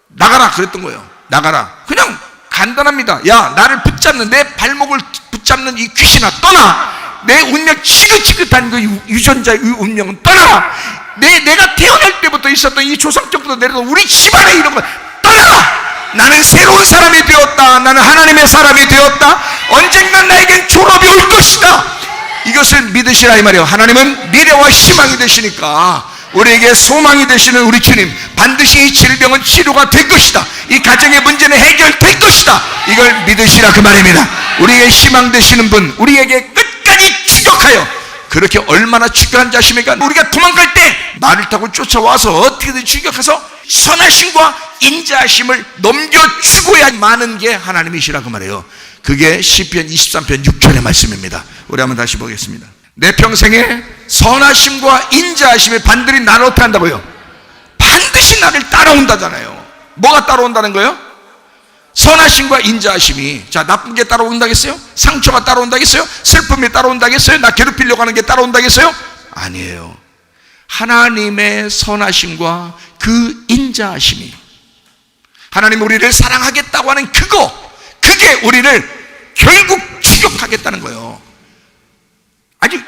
나가라 그랬던 거예요. 나가라. 그냥 간단합니다. 야, 나를 붙잡는, 내 발목을 붙잡는 이 귀신아 떠나. 내 운명, 지긋지긋한 그 유전자의 운명은 떠나. 내가 태어날 때부터 있었던 이 조상적부터 내려온 우리 집안에 이런 거 떠나. 나는 새로운 사람이 되었다. 나는 하나님의 사람이 되었다. 언젠간 나에겐 졸업이 올 것이다. 이것을 믿으시라 이 말이에요. 하나님은 미래와 희망이 되시니까 우리에게 소망이 되시는 우리 주님, 반드시 이 질병은 치료가 될 것이다. 이 가정의 문제는 해결될 것이다. 이걸 믿으시라 그 말입니다. 우리에게 희망 되시는 분, 우리에게 끝까지 추격하여, 그렇게 얼마나 추격한 자십니까? 우리가 도망갈 때 말을 타고 쫓아와서 어떻게든 추격해서 선하심과 인자하심을 넘겨주고야 마는 게 하나님이시라 그 말이에요. 그게 시편 23편 6절의 말씀입니다. 우리 한번 다시 보겠습니다. 내 평생에 선하심과 인자하심이 반드시 나를 어떻게 한다고요? 반드시 나를 따라온다잖아요. 뭐가 따라온다는 거예요? 선하심과 인자하심이. 자, 나쁜 게 따라온다겠어요? 상처가 따라온다겠어요? 슬픔이 따라온다겠어요? 나 괴롭히려고 하는 게 따라온다겠어요? 아니에요. 하나님의 선하심과 그 인자하심이, 하나님 우리를 사랑하겠다고 하는 그게 우리를 결국 추격하겠다는 거예요. 아직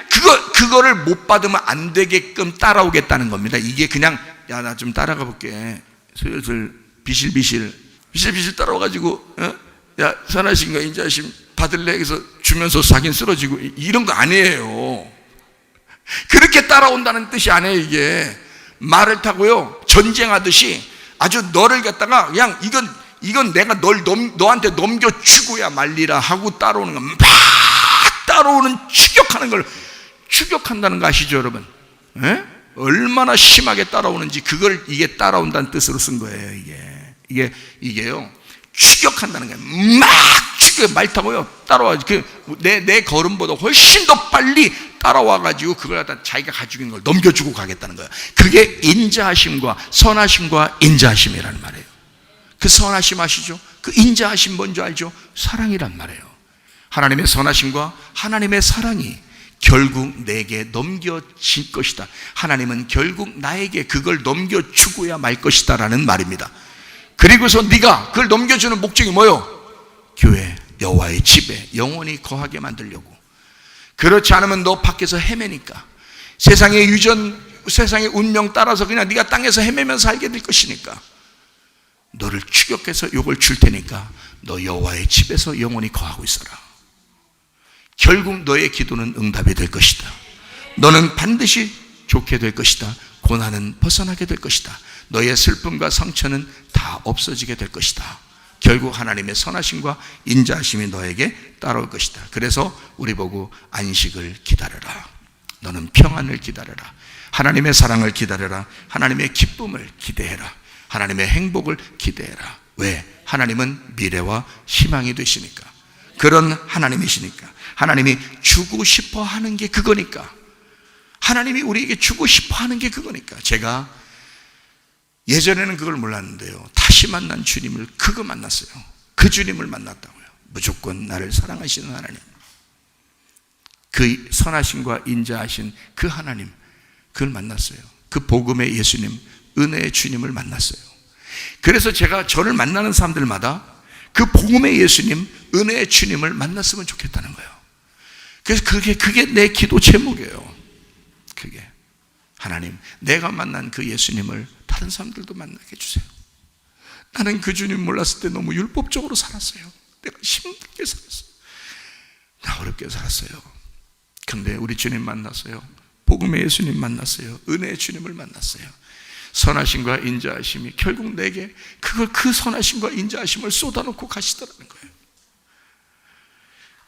그거를 못 받으면 안 되게끔 따라오겠다는 겁니다. 이게 그냥, 야, 나 좀 따라가 볼게. 슬슬 비실비실 따라와가지고, 야, 선하심과 인자하심 받을래? 그래서 주면서 자긴 쓰러지고, 이런 거 아니에요. 그렇게 따라온다는 뜻이 아니에요. 이게 말을 타고요, 전쟁하듯이 아주 너를 갖다가 그냥 이건 내가 너한테 넘겨주고야 말리라 하고 따라오는 거, 막 따라오는, 추격하는 걸 추격한다는 거 아시죠 여러분? 에? 얼마나 심하게 따라오는지, 이게 따라온다는 뜻으로 쓴 거예요. 이게요, 추격한다는 거예요. 막 말 타고요 따라와. 내 걸음보다 훨씬 더 빨리 따라와가지고 그걸 갖다 자기가 가지고 있는 걸 넘겨주고 가겠다는 거예요. 그게 인자하심과 선하심과 인자하심이라는 말이에요. 그 선하심 아시죠? 그 인자하심 뭔지 알죠? 사랑이란 말이에요. 하나님의 선하심과 하나님의 사랑이 결국 내게 넘겨질 것이다. 하나님은 결국 나에게 그걸 넘겨주고야 말 것이다 라는 말입니다. 그리고서 네가 그걸 넘겨주는 목적이 뭐예요? 교회, 여호와의 집에 영원히 거하게 만들려고. 그렇지 않으면 너 밖에서 헤매니까, 세상의 세상의 운명 따라서 그냥 네가 땅에서 헤매면서 살게 될 것이니까, 너를 추격해서 욕을 줄 테니까 너 여호와의 집에서 영원히 거하고 있어라. 결국 너의 기도는 응답이 될 것이다. 너는 반드시 좋게 될 것이다. 고난은 벗어나게 될 것이다. 너의 슬픔과 상처는 다 없어지게 될 것이다. 결국 하나님의 선하심과 인자하심이 너에게 따라올 것이다. 그래서 우리 보고 안식을 기다려라. 너는 평안을 기다려라. 하나님의 사랑을 기다려라. 하나님의 기쁨을 기대해라. 하나님의 행복을 기대해라. 왜? 하나님은 미래와 희망이 되시니까. 그런 하나님이시니까. 하나님이 주고 싶어 하는 게 그거니까. 하나님이 우리에게 주고 싶어 하는 게 그거니까. 제가 예전에는 그걸 몰랐는데요, 다시 만난 주님을 그거 만났어요. 그 주님을 만났다고요. 무조건 나를 사랑하시는 하나님, 그 선하심과 인자하신 그 하나님, 그걸 만났어요. 그 복음의 예수님, 은혜의 주님을 만났어요. 그래서 제가 저를 만나는 사람들마다 그 복음의 예수님, 은혜의 주님을 만났으면 좋겠다는 거예요. 그래서 그게 내 기도 제목이에요. 그게 하나님, 내가 만난 그 예수님을 다른 사람들도 만나게 해주세요. 나는 그 주님 몰랐을 때 너무 율법적으로 살았어요. 내가 힘들게 살았어요. 나 어렵게 살았어요. 근데 우리 주님 만났어요. 복음의 예수님 만났어요. 은혜의 주님을 만났어요. 선하심과 인자하심이 결국 내게 그 선하심과 인자하심을 쏟아놓고 가시더라는 거예요.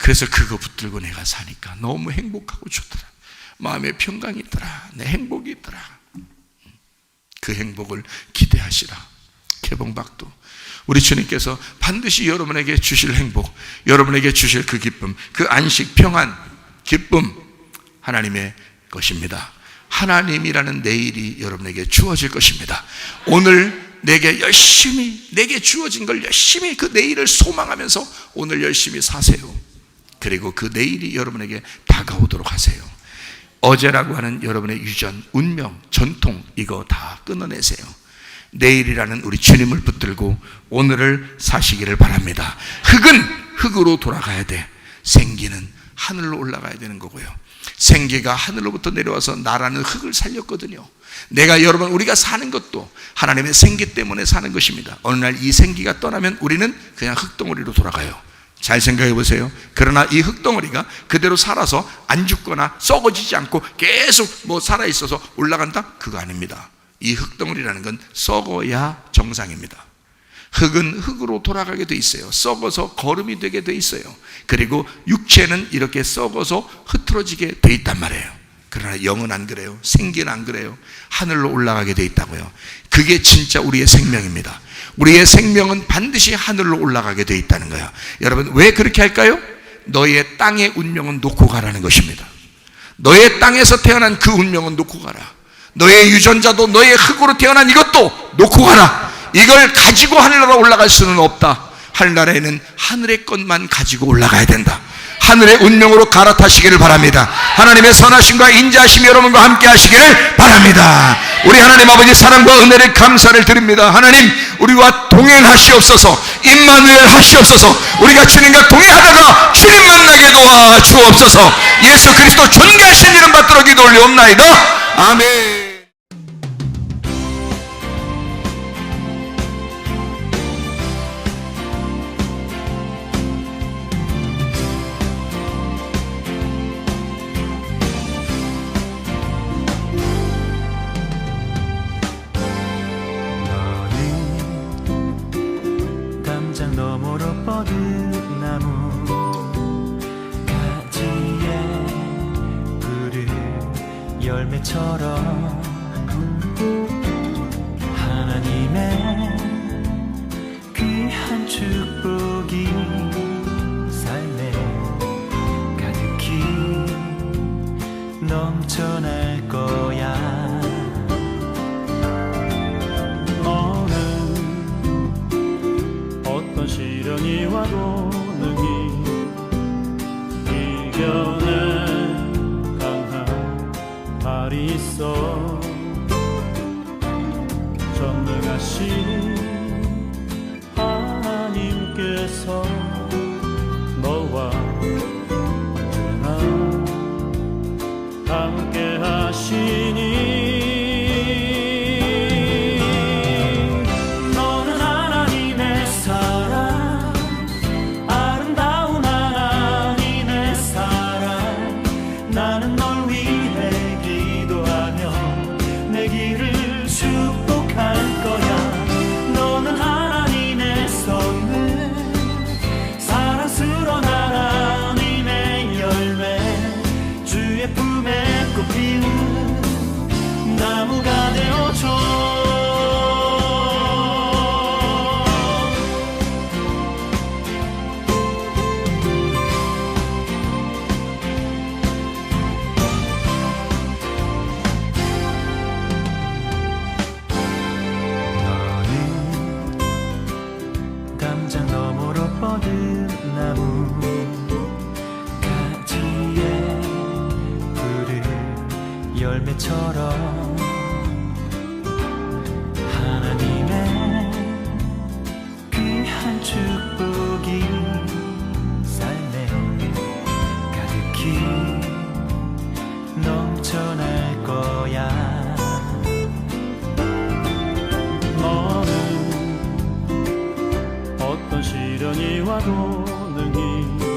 그래서 그거 붙들고 내가 사니까 너무 행복하고 좋더라. 마음에 평강이 있더라. 내 행복이 있더라. 그 행복을 기대하시라. 개봉박도 우리 주님께서 반드시 여러분에게 주실 행복, 여러분에게 주실 그 기쁨, 그 안식, 평안, 기쁨, 하나님의 것입니다. 하나님이라는 내일이 여러분에게 주어질 것입니다. 오늘 내게 주어진 걸 열심히 그 내일을 소망하면서 오늘 열심히 사세요. 그리고 그 내일이 여러분에게 다가오도록 하세요. 어제라고 하는 여러분의 유전, 운명, 전통, 이거 다 끊어내세요. 내일이라는 우리 주님을 붙들고 오늘을 사시기를 바랍니다. 흙은 흙으로 돌아가야 돼. 생기는 하늘로 올라가야 되는 거고요. 생기가 하늘로부터 내려와서 나라는 흙을 살렸거든요. 우리가 사는 것도 하나님의 생기 때문에 사는 것입니다. 어느 날 이 생기가 떠나면 우리는 그냥 흙덩어리로 돌아가요. 잘 생각해 보세요. 그러나 이 흙덩어리가 그대로 살아서 안 죽거나 썩어지지 않고 계속 살아있어서 올라간다? 그거 아닙니다. 이 흙덩어리라는 건 썩어야 정상입니다. 흙은 흙으로 돌아가게 돼 있어요. 썩어서 거름이 되게 돼 있어요. 그리고 육체는 이렇게 썩어서 흐트러지게 돼 있단 말이에요. 그러나 영은 안 그래요. 생기는 안 그래요. 하늘로 올라가게 돼 있다고요. 그게 진짜 우리의 생명입니다. 우리의 생명은 반드시 하늘로 올라가게 돼 있다는 거예요. 여러분, 왜 그렇게 할까요? 너의 땅의 운명은 놓고 가라는 것입니다. 너의 땅에서 태어난 그 운명은 놓고 가라. 너의 유전자도 너의 흙으로 태어난 이것도 놓고 가라. 이걸 가지고 하늘나라 올라갈 수는 없다. 하늘나라에는 하늘의 것만 가지고 올라가야 된다. 하늘의 운명으로 갈아타시기를 바랍니다. 하나님의 선하심과 인자하심이 여러분과 함께 하시기를 바랍니다. 우리 하나님 아버지 사랑과 은혜를 감사를 드립니다. 하나님, 우리와 동행하시옵소서. 임마누엘 하시옵소서. 우리가 주님과 동행하다가 주님 만나게 도와 주옵소서. 예수 그리스도 존귀하신 이름 받들어 기도 올리옵나이다. 아멘. 열매처럼 하나님의 귀한 축복이 삶에 가득히 넘쳐날 거야. 너는 어떤 시련이 와도 능히 이겨내 발이 있어. 전능하신 하나님께서 너와 언제나 함께 하시니 너는 하나님의 사랑, 아름다운 하나님의 사랑. 나는 널 위해 내 길을 축복할 거야. 너는 하나님의 선물, 사랑스러운 하나님의 열매, 주의 품에 꽃 피운 나무가 되어줘. 뻗은 나무 가지에 푸른 열매처럼 하나님의 귀한 축복이 삶에 가득히 넘쳐날 거야. 너는 어떤 시련이 와도 능히